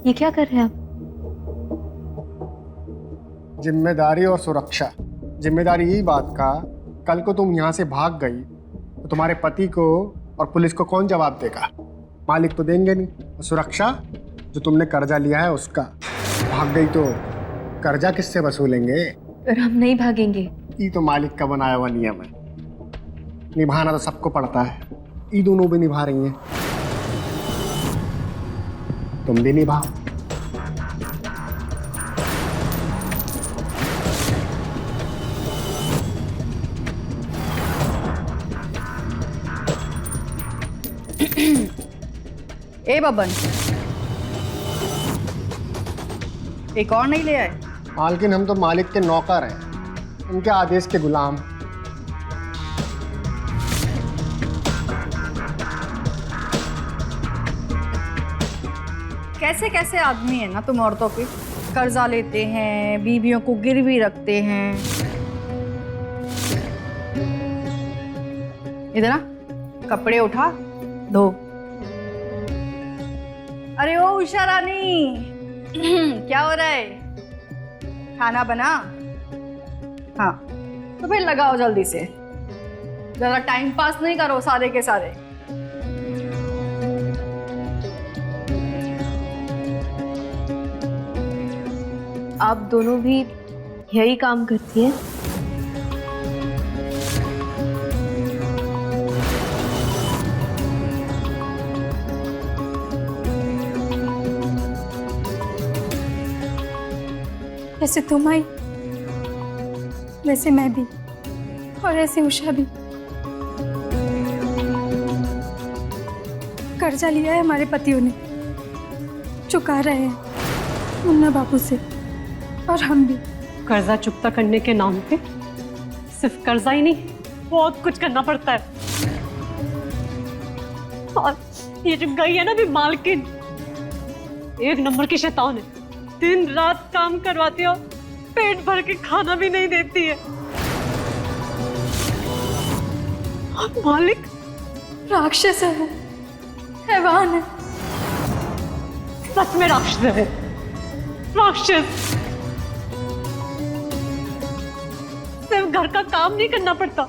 ये क्या कर रहे हैं आप? जिम्मेदारी और सुरक्षा। जिम्मेदारी यही बात का, कल को तुम यहाँ से भाग गई तो तुम्हारे पति को और पुलिस को कौन जवाब देगा? मालिक तो देंगे नहीं। और सुरक्षा, जो तुमने कर्जा लिया है उसका। भाग गई तो कर्जा किससे वसूलेंगे? पर हम नहीं भागेंगे। ये तो मालिक का बनाया हुआ नियम है, निभाना तो सबको पड़ता है। ये दोनों भी निभा रही हैं, तुम भी निभाओ। ए बबन, एक और नहीं ले आए? मालकिन, हम तो मालिक के नौकर हैं, उनके आदेश के गुलाम। कैसे कैसे आदमी है ना तुम औरतों के। कर्जा लेते हैं, बीवियों को गिरवी रखते हैं। इधर आ, कपड़े उठा धो। अरे ओ उषा रानी, क्या हो रहा है? खाना बना? हाँ तो फिर लगाओ जल्दी से, जरा टाइम पास नहीं करो सारे के सारे। आप दोनों भी यही काम करती हैं? ऐसे तुम आई, वैसे मैं भी, और ऐसे उषा भी। कर्जा लिया है हमारे पतियों ने, चुका रहे हैं मुन्ना बाबू से, और हम भी। कर्जा चुकता करने के नाम पे सिर्फ कर्जा ही नहीं, बहुत कुछ करना पड़ता है। और ये जो गई है ना भी मालकिन, एक नंबर की शैतान है। दिन रात काम करवाती हो, पेट भर के खाना भी नहीं देती है। और मालिक राक्षस है, हैवान है। सच में राक्षस है, राक्षस। सिर्फ घर का काम नहीं करना पड़ता।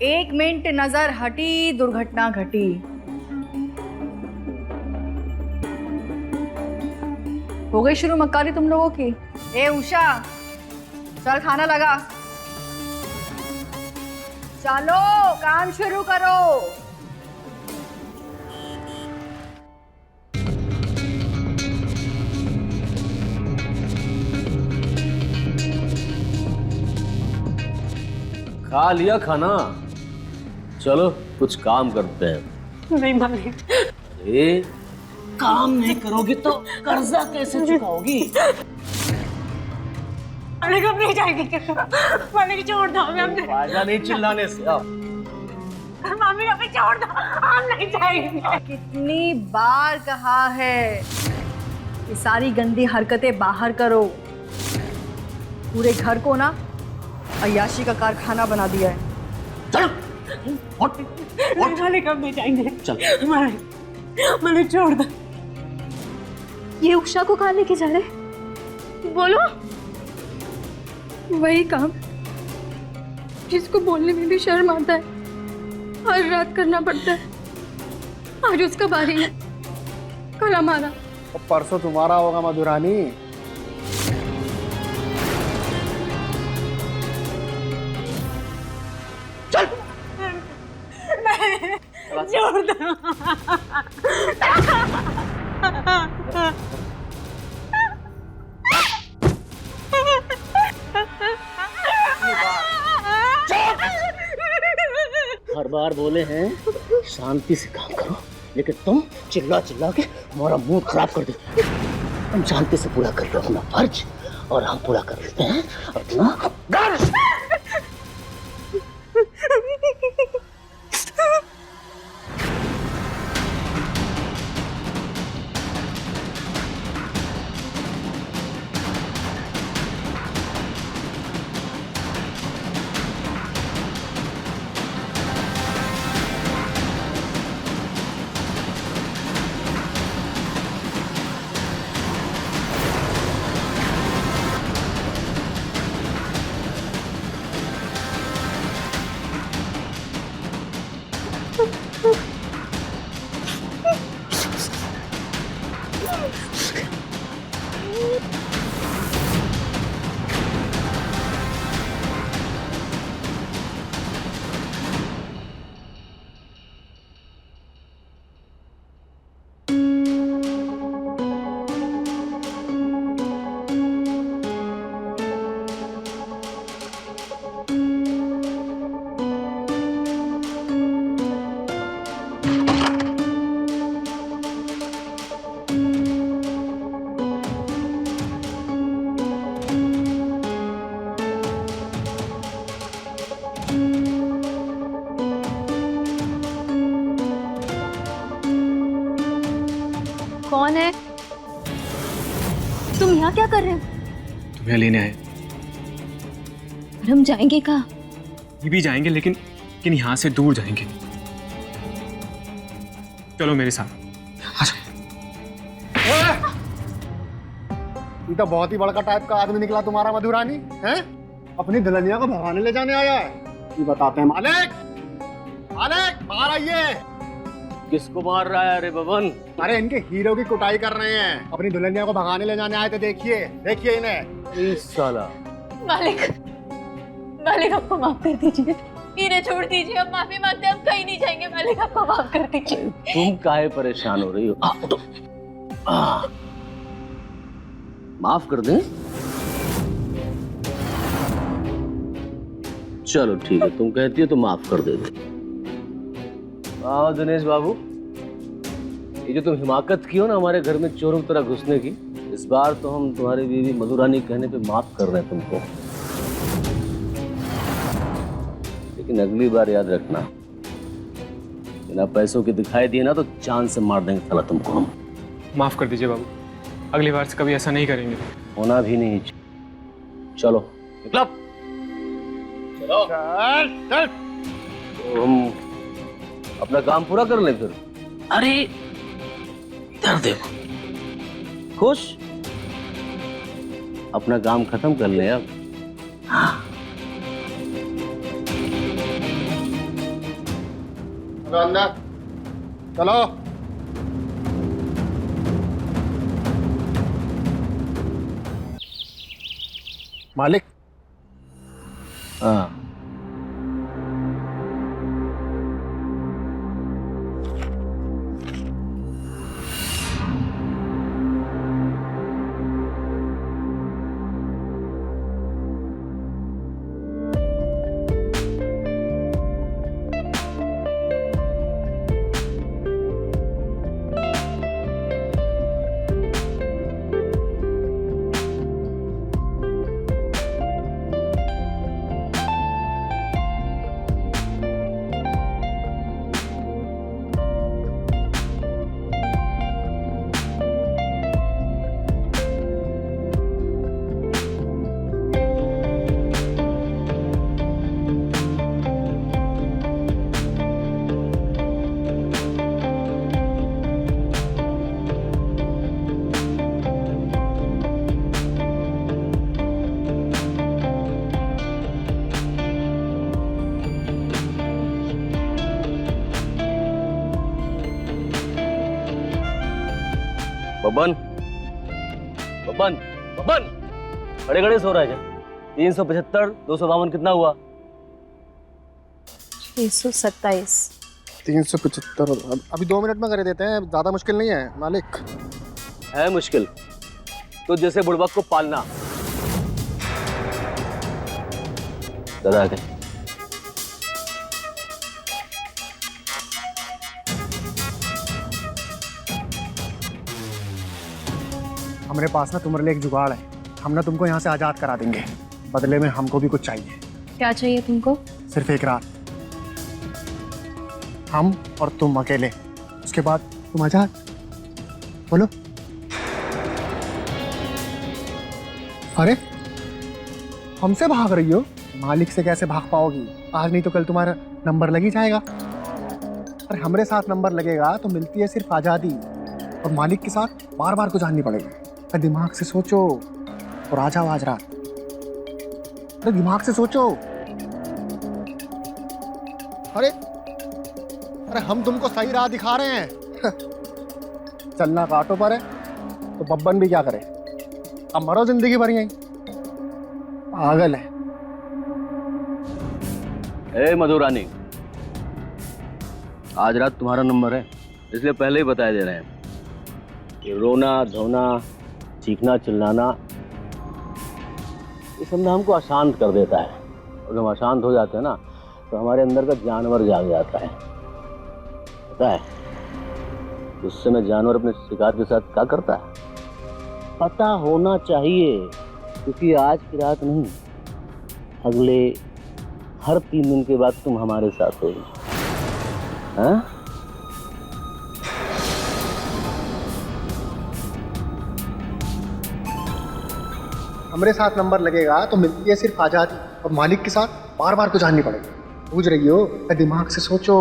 1 मिनट नजर हटी, दुर्घटना घटी। हो गई शुरू मक्कारी तुम लोगों की। ए उषा, चल खाना लगा। चलो काम शुरू करो। खा लिया खाना, चलो कुछ काम करते हैं। नहीं मालिक। अरे काम नहीं करोगी तो कर्जा कैसे चुकाओगी? मालिक हम नहीं जाएंगे। मालिक छोड़ दो हमें, हमने फायदा नहीं चिल्लाने से। आओ मम्मी हमें छोड़ दो, हम नहीं जाएंगे। कितनी बार कहा है, ये सारी गंदी हरकतें बाहर करो। पूरे घर को ना अय्याशी का कारखाना बना दिया है। चलो मालिक हम नहीं जाएंगे। चल मालिक छोड़ दो। ये उषा को कहाँ लेके जा रहे? बोलो। वही काम जिसको बोलने में भी शर्म आता है, हर रात करना पड़ता है। आज उसका बारी है, कल हमारा, और परसों तुम्हारा होगा मधुरानी। छोड़ दो। हर बार बोले हैं शांति से काम करो, लेकिन तुम चिल्ला चिल्ला के हमारा मूड खराब कर देते। तुम शांति से पूरा कर लो अपना फर्ज, और हम पूरा कर लेते हैं अपना फर्ज। कौन है? तुम यहाँ क्या कर रहे हो? तुम्हें लेने आए। और हम जाएंगे कहाँ? ये भी जाएंगे, लेकिन यहाँ से दूर जाएंगे। चलो मेरे साथ। ये तो बहुत ही बड़का टाइप का आदमी निकला तुम्हारा मधुरानी, हैं? अपनी दुल्हनिया को भगाने ले जाने आया है। ये बताते हैं मालिक, मालिक बाहर आइए। किसको मार रहा है? अरे बबन, अरे इनके हीरो की कुटाई कर रहे हैं, अपनी दुल्हनिया को भगाने ले जाने आए थे। देखिए देखिए इन्हें। इस साला मालिक, मालिक आपको माफ कर दीजिए, इन्हें छोड़ दीजिए, हम माफी मांगते हैं, हम कहीं नहीं जाएंगे। मालिक आपको माफ कर दीजिए। तुम काहे परेशान हो रही हो? माफ कर दें? चलो ठीक है, तुम कहती हो तो माफ कर देते। आओ दिनेश बाबू, ये जो तुम हिमाकत की हो ना हमारे घर में चोरों की तरह घुसने की, इस बार तो हम तुम्हारी बीवी मधुरानी कहने पे माफ कर रहे हैं तुमको। लेकिन अगली बार याद रखना, बिना पैसों के दिखाई दिए ना तो जान से मार देंगे साला तुमको हम। माफ कर दीजिए बाबू, अगली बार से कभी ऐसा नहीं करेंगे। होना भी नहीं। चलो निकलो। चलो चल चल। तो हम अपना काम पूरा कर लें फिर। अरे इधर देखो, खुश? अपना काम खत्म कर लें अब। हाँ। चलो अंदर चलो। मालिक। हाँ। बबन, बबन, बबन, खड़े खड़े सो रहा है क्या? 375, 252 कितना हुआ? 627। 375। अभी 2 मिनट में कर देते हैं, ज्यादा मुश्किल नहीं है मालिक। है मुश्किल तो जैसे बुड़बक को पालना। दादा आगे। हमारे पास ना तुम्हारे लिए एक जुगाड़ है, हम ना तुमको यहाँ से आजाद करा देंगे। बदले में हमको भी कुछ चाहिए। क्या चाहिए तुमको? सिर्फ एक रात, हम और तुम अकेले, उसके बाद तुम आजाद। बोलो। अरे हमसे भाग रही हो? मालिक से कैसे भाग पाओगी? आज नहीं तो कल तुम्हारा नंबर लग ही जाएगा। अरे हमारे साथ नंबर लगेगा तो मिलती है सिर्फ आजादी, और मालिक के साथ बार बार को जाननी पड़ेगी। अरे दिमाग से सोचो और आ जाओ आज रात। अरे दिमाग से सोचो। अरे अरे हम तुमको सही राह दिखा रहे हैं। चलना कांटों पर है तो बब्बन भी क्या करे? अब मरो जिंदगी भर यहीं। पागल है। ए मधुरानी, आज रात तुम्हारा नंबर है, इसलिए पहले ही बता दे रहे हैं कि रोना धोना चीखना चिल्लाना ये सब ना हमको अशांत कर देता है, और जब अशांत हो जाते हैं ना तो हमारे अंदर का जानवर जाग जाता है। पता है उस समय जानवर अपने शिकार के साथ क्या करता है? पता होना चाहिए, क्योंकि आज की रात नहीं, अगले हर 3 दिन के बाद तुम हमारे साथ होगी। हाँ? हमारे साथ नंबर लगेगा तो मिलती है सिर्फ आजादी, और मालिक के साथ बार बार को जाननी पड़ेगी। पूछ रही हो? दिमाग से सोचो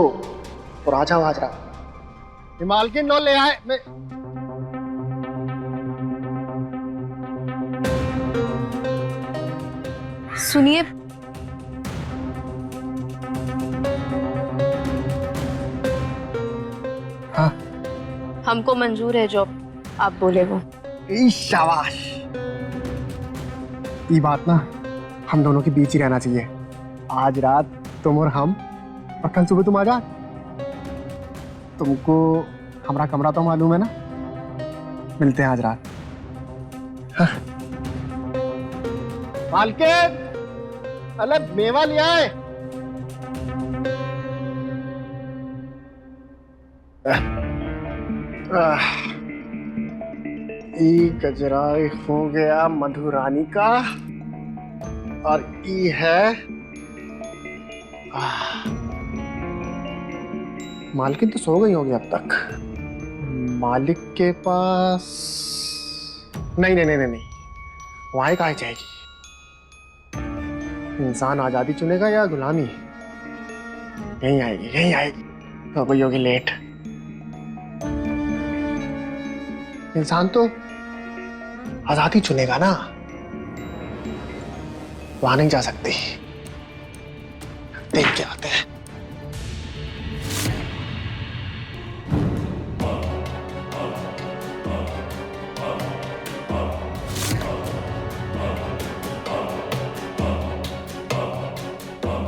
और आ जाओ आज रात। मालकिन नो ले आए। सुनिए, हमको मंजूर है जॉब, आप बोले वो। शाबाश। ये बात ना हम दोनों के बीच ही रहना चाहिए। आज रात तुम और हम, और कल सुबह तुम आ जा। तुमको हमारा कमरा तो मालूम है ना? मिलते हैं आज रात। हाँ। मालकिन, अरे मेवा ले आए। ई गजरा हो गया मधुरानी का, और ई है मालकिन तो सो गई होगी अब तक। मालिक के पास नहीं नहीं नहीं नहीं, नहीं। वहां कहाँ जाएगी? इंसान आजादी चुनेगा या गुलामी? यहीं आएगी, यहीं आएगी। तो गई होगी लेट। इंसान तो आजादी चुनेगा ना, वहां नहीं जा सकती। देख के आते हैं।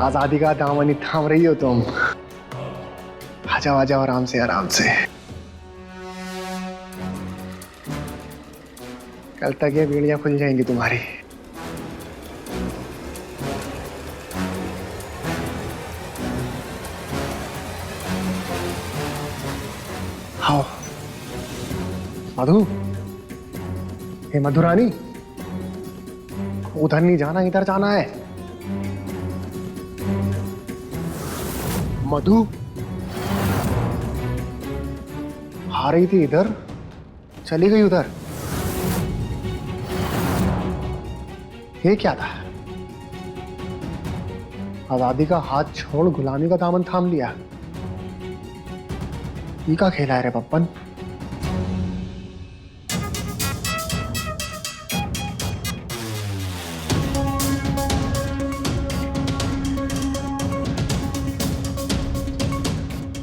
आजादी का दामन ही थाम रही हो तुम। आ जाओ, आ जाओ, आराम से आराम से। कल तक ये बीड़ियां खुल जाएंगी तुम्हारी। आओ मधु, ये मधुरानी, उधर नहीं जाना, इधर जाना है। मधु आ रही थी इधर, चली गई उधर। ये क्या था? आजादी का हाथ छोड़ गुलामी का दामन थाम लिया। ये का खेला है रे पप्पन?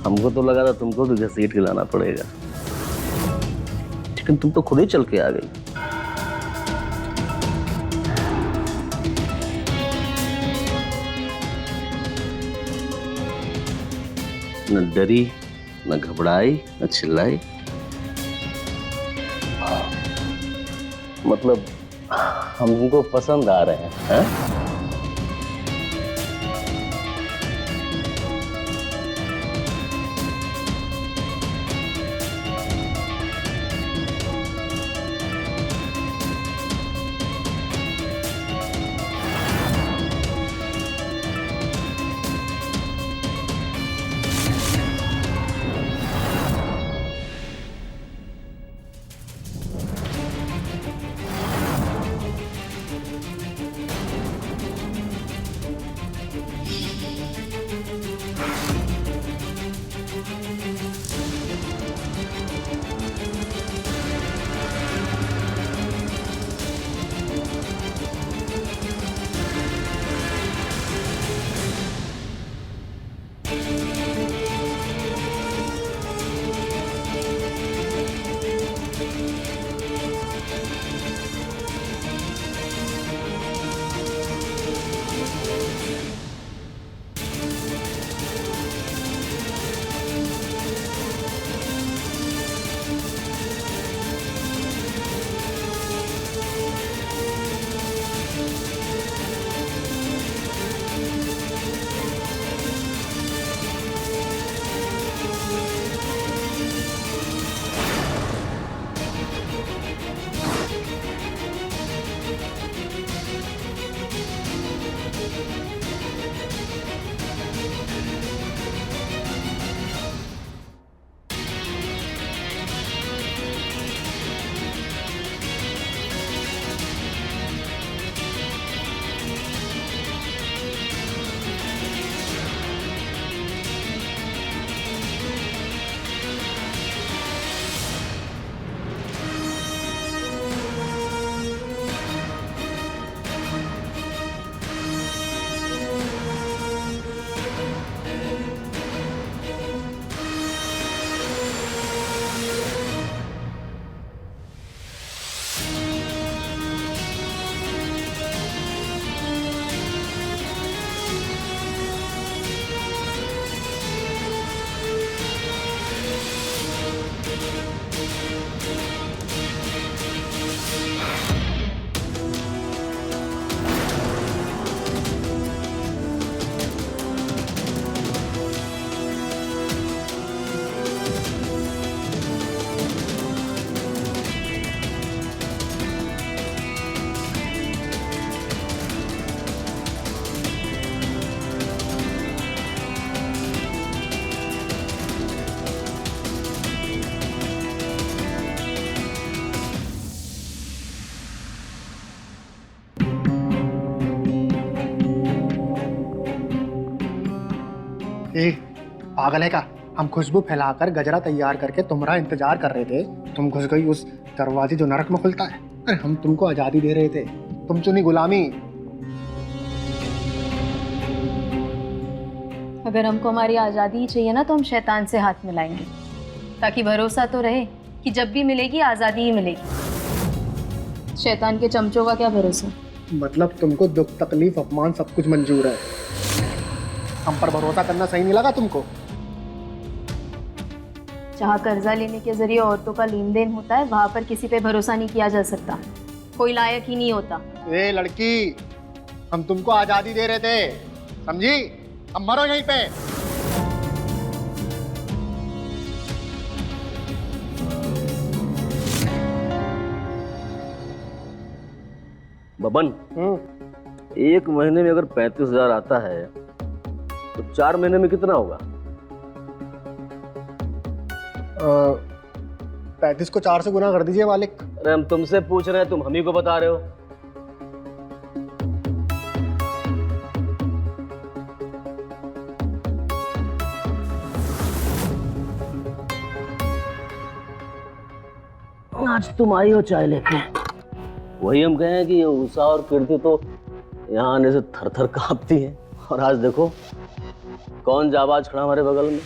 हमको तो लगा था तुमको भी घसीट के लाना पड़ेगा, लेकिन तुम तो खुद ही चल के आ गई। न डरी, न घबराई, न चिल्लाई। मतलब हम तुमको पसंद आ रहे हैं, हैं? ए पागल है का? हम खुशबू फैलाकर गजरा तैयार करके तुम्हारा इंतजार कर रहे थे, तुम घुस गई उस दरवाजे जो नरक में खुलता है। अरे हम तुमको आजादी दे रहे थे, तुम चुनी गुलामी। अगर हमको हमारी आज़ादी ही चाहिए ना तो हम शैतान से हाथ मिलाएंगे, ताकि भरोसा तो रहे कि जब भी मिलेगी आज़ादी ही मिलेगी। शैतान के चमचों का क्या भरोसा। मतलब तुमको दुख तकलीफ अपमान सब कुछ मंजूर है, हम पर भरोसा करना सही नहीं लगा तुमको? जहाँ कर्जा लेने के जरिए औरतों का लेन देन होता है वहां पर किसी पे भरोसा नहीं किया जा सकता, कोई लायक ही नहीं होता। ए लड़की, हम तुमको आजादी दे रहे थे, समझी? अब मरो यहीं पे। बबन, एक महीने में अगर 35,000 आता है तो 4 महीने में कितना होगा? 35 को 4 से गुना कर दीजिए मालिक। अरे हम तुमसे पूछ रहे हैं, तुम हम ही को बता रहे हो। आज तुम आई हो चाय लेके, वही हम कहें कि ये उषा और कीर्ति तो यहाँ आने से थर थर कांपती है, और आज देखो कौन जाबाज खड़ा हमारे बगल में।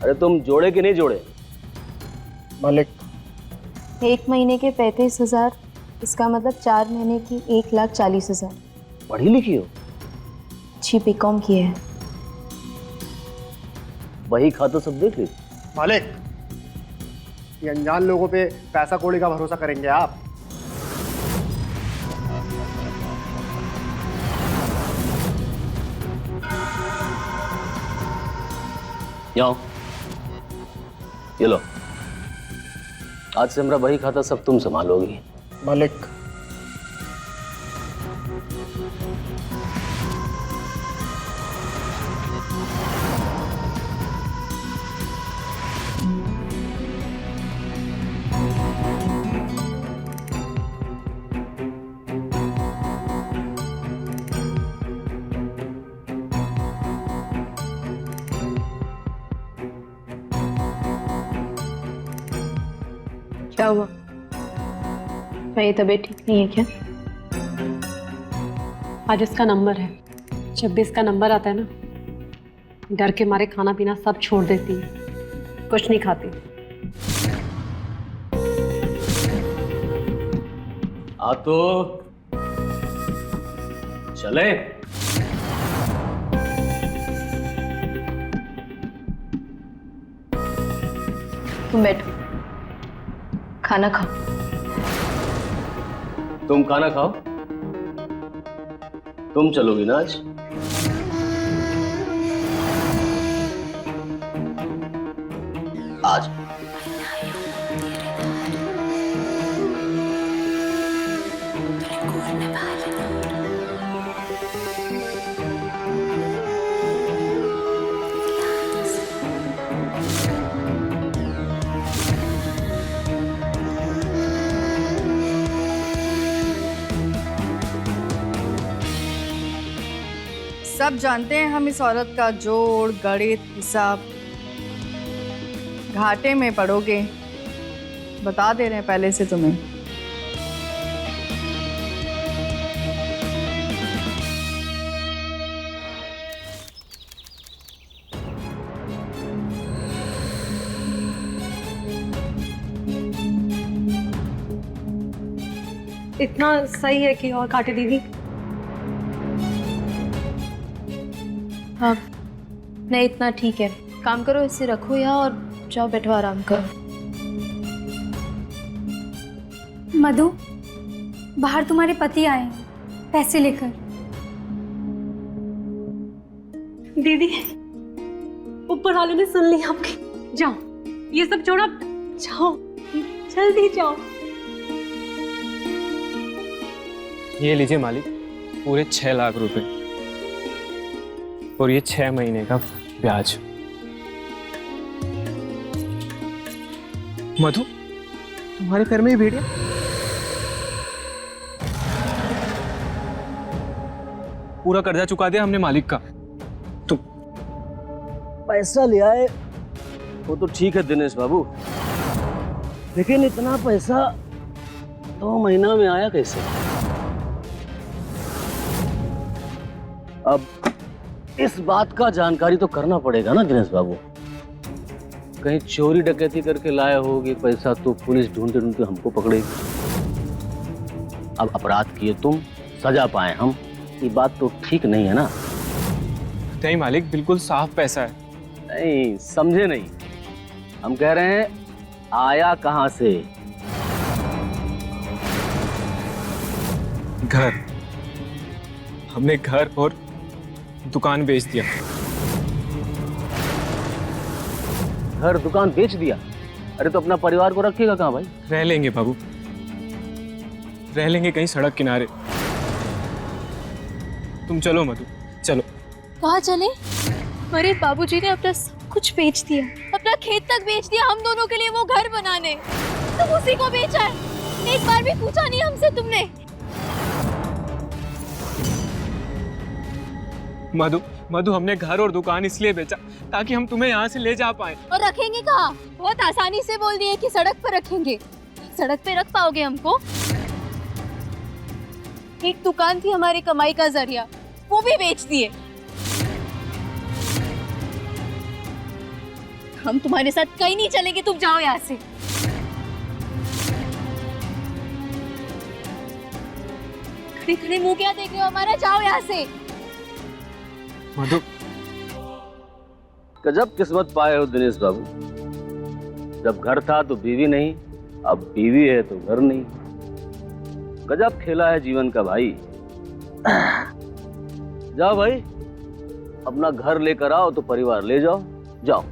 अरे तुम जोड़े कि नहीं जोड़े? मालिक 1 महीने के 35,000, इसका मतलब 4 महीने की 1,40,000। पढ़ी लिखी हो? अच्छी बीकॉम की है। वही खाता सब देख ली। मालिक, ये अनजान लोगों पे पैसा कौड़ी का भरोसा करेंगे आप? यहाँ ये लो, आज से हमारा वही खाता सब तुम संभालोगी। मालिक क्या हुआ? मेरी तबीयत ठीक नहीं है क्या? आज इसका नंबर है, जब भी इसका नंबर आता है ना, डर के मारे खाना पीना सब छोड़ देती है, कुछ नहीं खाती। आ तो चले। तुम बैठो, खाना खाओ। तुम खाना खाओ, तुम चलोगी ना आज? आज सब जानते हैं हम इस औरत का जोड़ गणित हिसाब। घाटे में पड़ोगे, बता दे रहे हैं पहले से तुम्हें। इतना सही है कि और काटे दीदी? हाँ नहीं, इतना ठीक है। काम करो, इसे रखो यहाँ और जाओ बैठो आराम करो। मधु, बाहर तुम्हारे पति आए पैसे लेकर। दीदी, ऊपर वाले ने सुन ली आपकी। जाओ, ये सब छोड़ो, जाओ जल्दी जाओ। ये लीजिए मालिक, पूरे 6 लाख रुपए, और ये 6 महीने का ब्याज। मधु, तुम्हारे पैर में ही भेड़िया? पूरा कर्जा चुका दिया हमने मालिक का, पैसा लिया है वो तो ठीक है दिनेश बाबू, लेकिन इतना पैसा 2 महीना में आया कैसे? अब इस बात का जानकारी तो करना पड़ेगा ना दिनेश बाबू। कहीं चोरी डकैती करके लाया होगी पैसा तो पुलिस ढूंढते ढूंढते हमको पकड़ेगी। अब अपराध किए तुम, सजा पाए हम, ये बात तो ठीक नहीं है ना? नहीं मालिक, बिल्कुल साफ पैसा है। नहीं समझे नहीं, हम कह रहे हैं आया कहां से? घर, हमने घर और दुकान बेच दिया। घर दुकान बेच दिया? अरे तो अपना परिवार को रखेगा कहाँ भाई? रह लेंगे बाबू, रह लेंगे कहीं सड़क किनारे। तुम चलो मधु, चलो। कहाँ चले? अरे बाबूजी ने अपना सब कुछ बेच दिया, अपना खेत तक बेच दिया हम दोनों के लिए वो घर बनाने। तुम उसी को बेचा है, एक बार भी पूछा नहीं हमसे तुमने। मधु, मधु हमने घर और दुकान इसलिए बेचा ताकि हम तुम्हें यहाँ से ले जा पाए। और रखेंगे कहाँ? बहुत आसानी से बोल दिए कि सड़क पर रखेंगे। सड़क पे रख पाओगे हमको? एक दुकान थी हमारी कमाई का जरिया, वो भी बेच दिए। हम तुम्हारे साथ कहीं नहीं चलेंगे, तुम जाओ यहाँ से। खड़े खड़े मुंह क्या देख रहे हो हमारा? जाओ यहाँ से। मधु, गजब किस्मत पाए हो दिनेश बाबू। जब घर था तो बीवी नहीं, अब बीवी है तो घर नहीं। गजब खेला है जीवन का भाई। जाओ भाई, अपना घर लेकर आओ तो परिवार ले जाओ। जाओ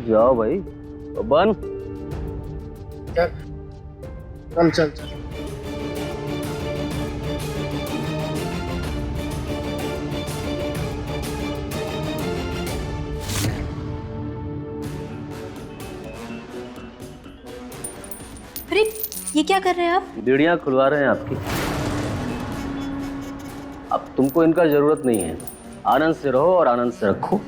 जाओ भाई। बन चल चल चल। अरे ये क्या कर रहे हैं आप? बीड़ियां खुलवा रहे हैं आपकी। अब तुमको इनका जरूरत नहीं है। आनंद से रहो और आनंद से रखो।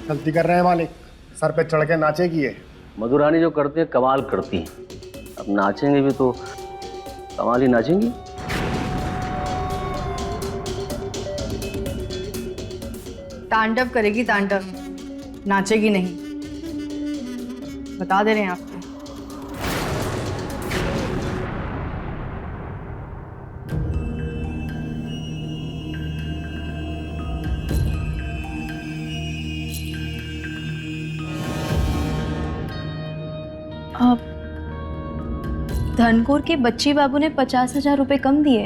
गलती कर रहे हैं मालिक, सर पे चढ़ के नाचेगी ये। मधुरानी जो करती है कमाल करती है, अब नाचेंगे भी तो कमाल ही नाचेंगी। तांडव करेगी तांडव, नाचेगी नहीं, बता दे रहे हैं आपको। धनकोर के बच्ची बाबू ने 50,000 रुपए कम दिए।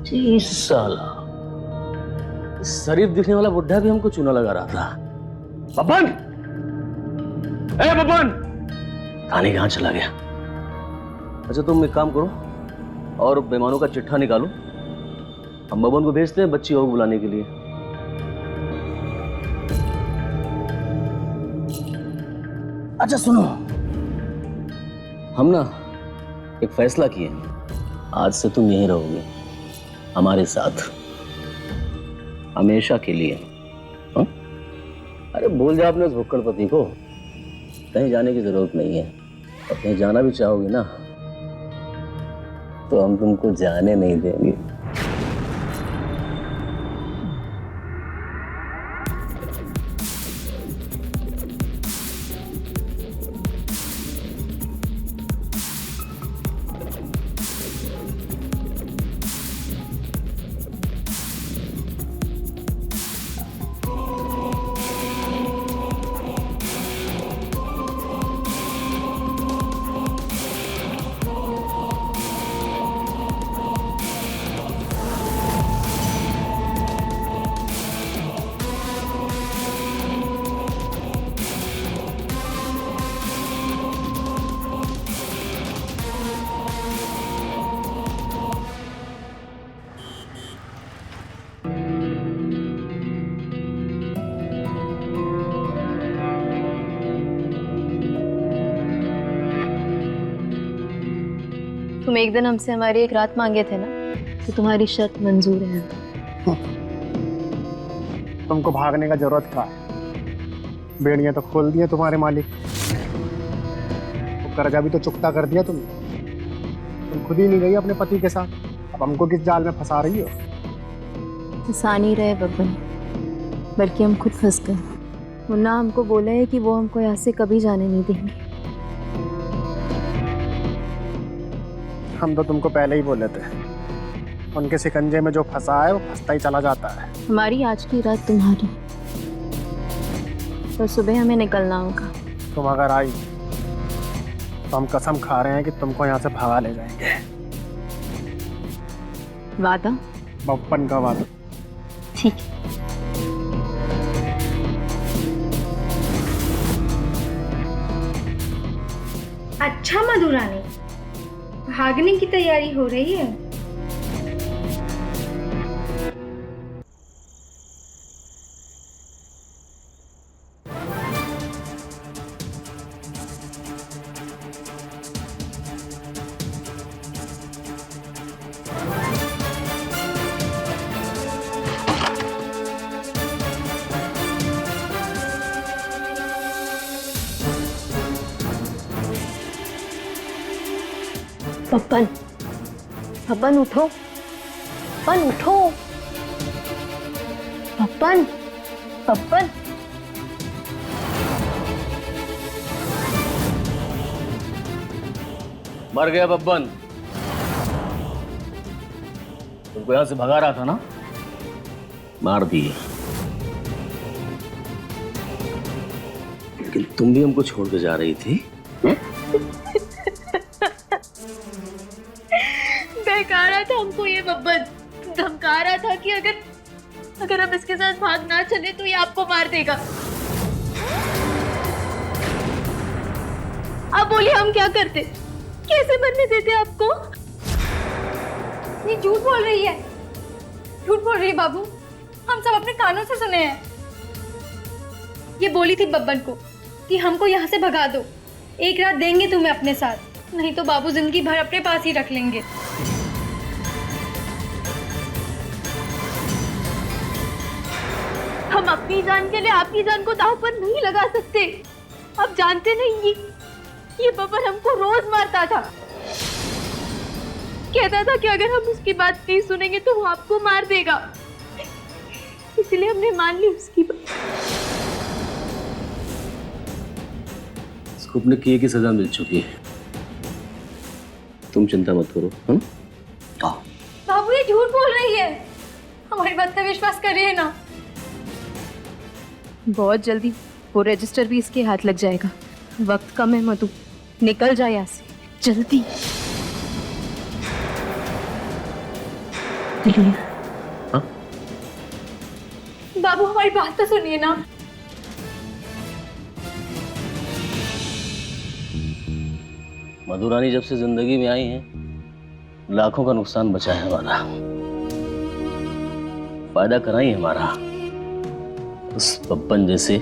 30 साल शरीफ दिखने वाला बुढ़ा भी हमको चूना लगा रहा था। बबन, ए बबन, थाने कहाँ चला गया? अच्छा तुम एक काम करो और बेईमानों का चिट्ठा निकालो, हम बबन को भेजते हैं बच्ची और बुलाने के लिए। अच्छा सुनो, हम ना एक फैसला किए, आज से तुम यहीं रहोगे हमारे साथ हमेशा के लिए। हा? अरे बोल जाओ अपने उस भुक्कड़ पति को, कहीं जाने की जरूरत नहीं है। और कहीं जाना भी चाहोगे ना तो हम तुमको जाने नहीं देंगे। तुम एक दिन हमसे हमारी एक रात मांगे थे ना, तो तुम्हारी शर्त मंजूर है। तुमको भागने का जरूरत क्या है? बेड़ियां तो खोल दिए तुम्हारे मालिक, तो कर्जा भी तो चुकता कर दिया तुमने। तुम खुद ही नहीं गई अपने पति के साथ, अब हमको किस जाल में फंसा रही हो? फंसा नहीं रहे बब्बन, बल्कि हम खुद फंस गए। मुन्ना हमको बोले है कि वो हमको यहाँ से कभी जाने नहीं देंगे। हम तो तुमको पहले ही बोले थे, उनके शिकंजे में जो फंसा है वो फंसता ही चला जाता है। हमारी आज की रात तुम्हारी, तो सुबह हमें निकलना होगा। तुम अगर आई तो हम कसम खा रहे हैं कि तुमको यहाँ से भगा ले जाएंगे। वादा? बप्पन का वादा। ठीक है। अच्छा मधुरानी, भागने की तैयारी हो रही है। पप्पन, पप्पन उठो, पप्पन उठो, पप्पन, पप्पन। मर गया बब्बन। तुमको यहां से भगा रहा था ना, मार दिए। लेकिन तुम भी हमको छोड़ के जा रही थी। बहका रहा था हमको ये बब्बन, धमका रहा था कि अगर हम इसके साथ भाग ना चले तो ये आपको मार देगा। अब बोलिए हम क्या करते, कैसे मरने देते आपको? ये झूठ बोल रही है, झूठ बोल रही है बाबू। हम सब अपने कानों से सुने हैं। ये बोली थी बब्बन को कि हमको यहाँ से भगा दो, एक रात देंगे तुम्हें अपने साथ, नहीं तो बाबू जिंदगी भर अपने पास ही रख लेंगे। हम अपनी जान के लिए आपकी जान को दांव पर नहीं लगा सकते। आप जानते नहीं, ये बब्बन हमको रोज मारता था। कहता था कि अगर हम उसकी बात नहीं सुनेंगे तो वो आपको मार देगा। इसलिए हमने मान ली उसकी बात। इसको अपने किए की सजा मिल चुकी है, तुम चिंता मत करो। हम बाबू ये झूठ बोल रही है, हमारी बात का विश्वास करिए ना। बहुत जल्दी वो रजिस्टर भी इसके हाथ लग जाएगा। वक्त कम है मधु, निकल जाए यहाँ से जल्दी। बाबू हमारी बात तो सुनिए ना। मधुरानी जब से जिंदगी में आई है, लाखों का नुकसान बचा है हमारा, फायदा कराई है हमारा। उस बब्बन जैसे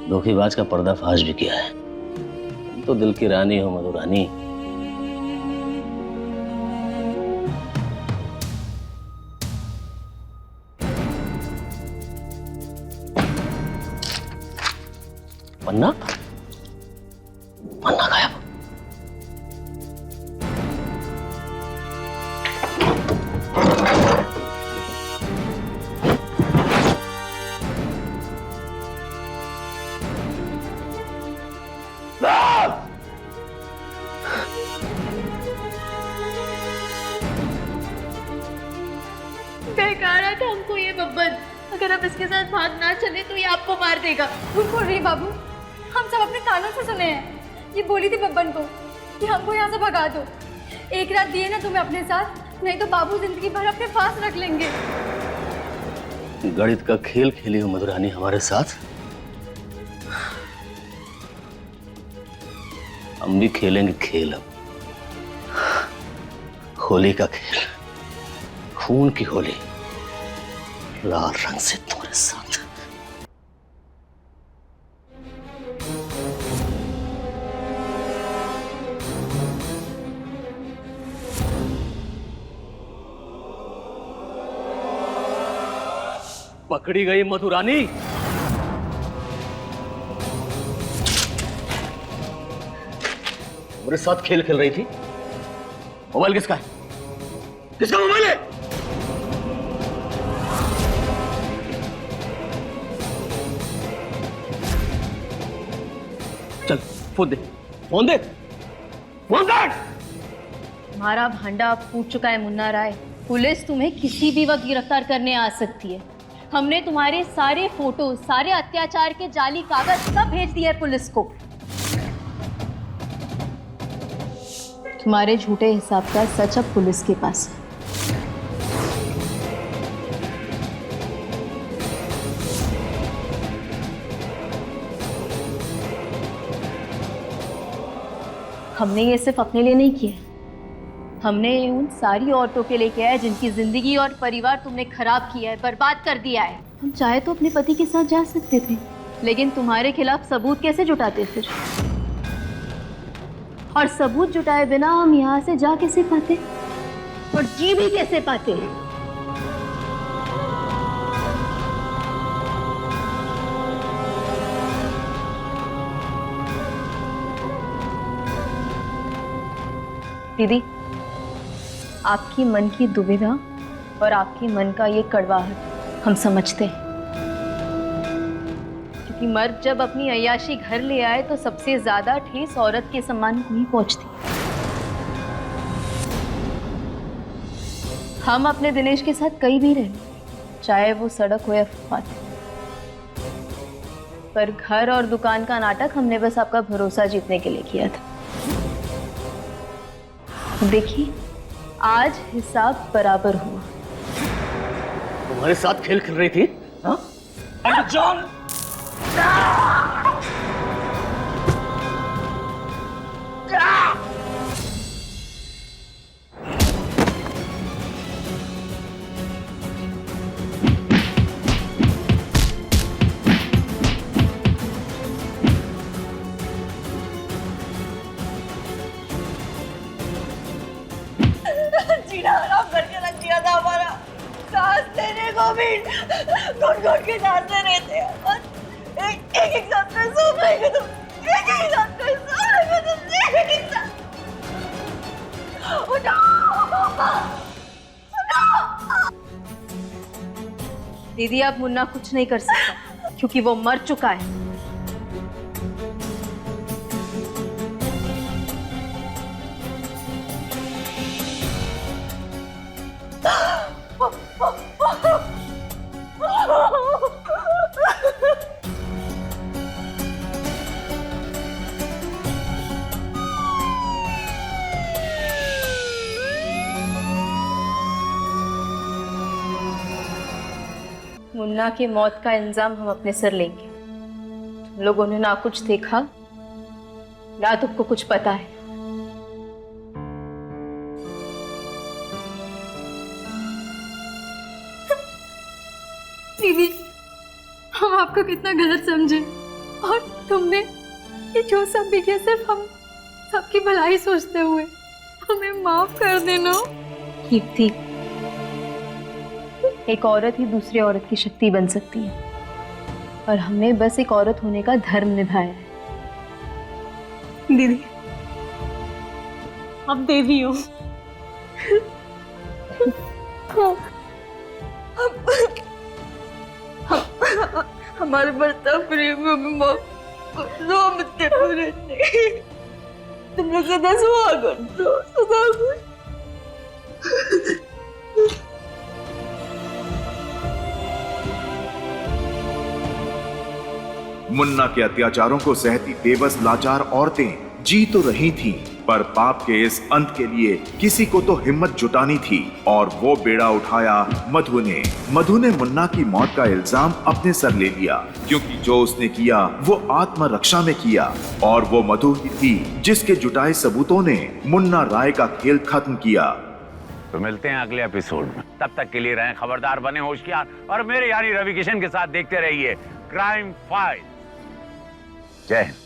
धोखेबाज का पर्दाफाश भी किया है। तुम तो दिल की रानी हो मधुरानी। पन्ना, पन्ना गायब। बहका रहा था हमको ये बब्बन, अगर हम इसके साथ भाग ना चले तो ये आपको मार देगा। झूठ बोल रही है बाबू, हम सब अपने कानों से सुने हैं। ये बोली थी बब्बन को कि हमको यहाँ से भगा दो, एक रात दिए ना तुम्हें अपने साथ, नहीं तो बाबू जिंदगी भर अपने पास रख लेंगे। गणित का खेल खेली हो मधुरानी हमारे साथ। हम भी खेलेंगे खेल, अब होली का खेल, खून की होली, लाल रंग से तुम्हारे साथ। पकड़ी गई मधुरानी। मेरे साथ खेल खेल रही थी। मोबाइल किसका है? किसका मोबाइल है? चल फोन दे, फोन दे, फोन दे। तुम्हारा भांडा फूट चुका है मुन्ना राय। पुलिस तुम्हें किसी भी वक्त गिरफ्तार करने आ सकती है। हमने तुम्हारे सारे फोटो, सारे अत्याचार के जाली कागज सब भेज दिए है पुलिस को। तुम्हारे झूठे हिसाब का सच अब पुलिस के पास है। हमने ये सिर्फ अपने लिए नहीं किया, हमने उन सारी औरतों के लिए किया है जिनकी जिंदगी और परिवार तुमने खराब किया है, बर्बाद कर दिया है। हम चाहे तो अपने पति के साथ जा सकते थे, लेकिन तुम्हारे खिलाफ सबूत कैसे जुटाते फिर? और सबूत जुटाए बिना हम यहाँ से जा कैसे पाते और जी भी कैसे पाते? दीदी, आपकी मन की दुविधा और आपके मन का ये कड़वाहट हम समझते हैं, क्योंकि मर्द जब अपनी अय्याशी घर ले आए तो सबसे ज्यादा ठेस औरत के सम्मान को ही पहुंचती। हम अपने दिनेश के साथ कहीं भी रहे, चाहे वो सड़क हो या फुटपाथ, पर घर और दुकान का नाटक हमने बस आपका भरोसा जीतने के लिए किया था। देखिए, आज हिसाब बराबर हुआ। तुम्हारे साथ खेल खेल रही थी, हाँ? जॉन! जीना हराम करके रख दिया था हमारा। सांस लेने को भी घुट-घुट के सांस ले रहे थे। एक सांस में सो गए तुम, एक सांस में सो गए तुम, एक सांस। उठो, उठो। दीदी, अब मुन्ना कुछ नहीं कर सकता क्योंकि वो मर चुका है। मुन्ना की मौत का इल्जाम हम अपने सर लेंगे। तुम लोगों ने ना कुछ देखा, ना तुमको कुछ पता है। दीदी, हम आपको कितना गलत समझे और तुमने ये जो सब भी किया सिर्फ हम सबकी भलाई सोचते हुए। हमें माफ कर देना। कीर्ति, एक औरत ही दूसरी औरत की शक्ति बन सकती है और हमने बस एक औरत होने का धर्म निभाया है। दीदी, आप देवी हो। हमारे बर्ताव प्रेम में दो मित्ते पूरे तुम लोग सदा सुहागन दो, सुहागन। मुन्ना के अत्याचारों को सहती बेबस लाचार औरतें जी तो रही थीं, पर पाप के इस अंत के लिए किसी को तो हिम्मत जुटानी थी और वो बेड़ा उठाया मधु ने। मधु ने मुन्ना की मौत का इल्जाम अपने सर ले लिया, क्योंकि जो उसने किया वो आत्मरक्षा में किया और वो मधु ही थी जिसके जुटाए सबूतों ने मुन्ना राय का खेल खत्म किया। तो मिलते हैं अगले एपिसोड में, तब तक के लिए रहें खबरदार, बने होशियार और मेरे यानी रवि किशन के साथ देखते रहिए क्राइम फाइल। जय हिंद।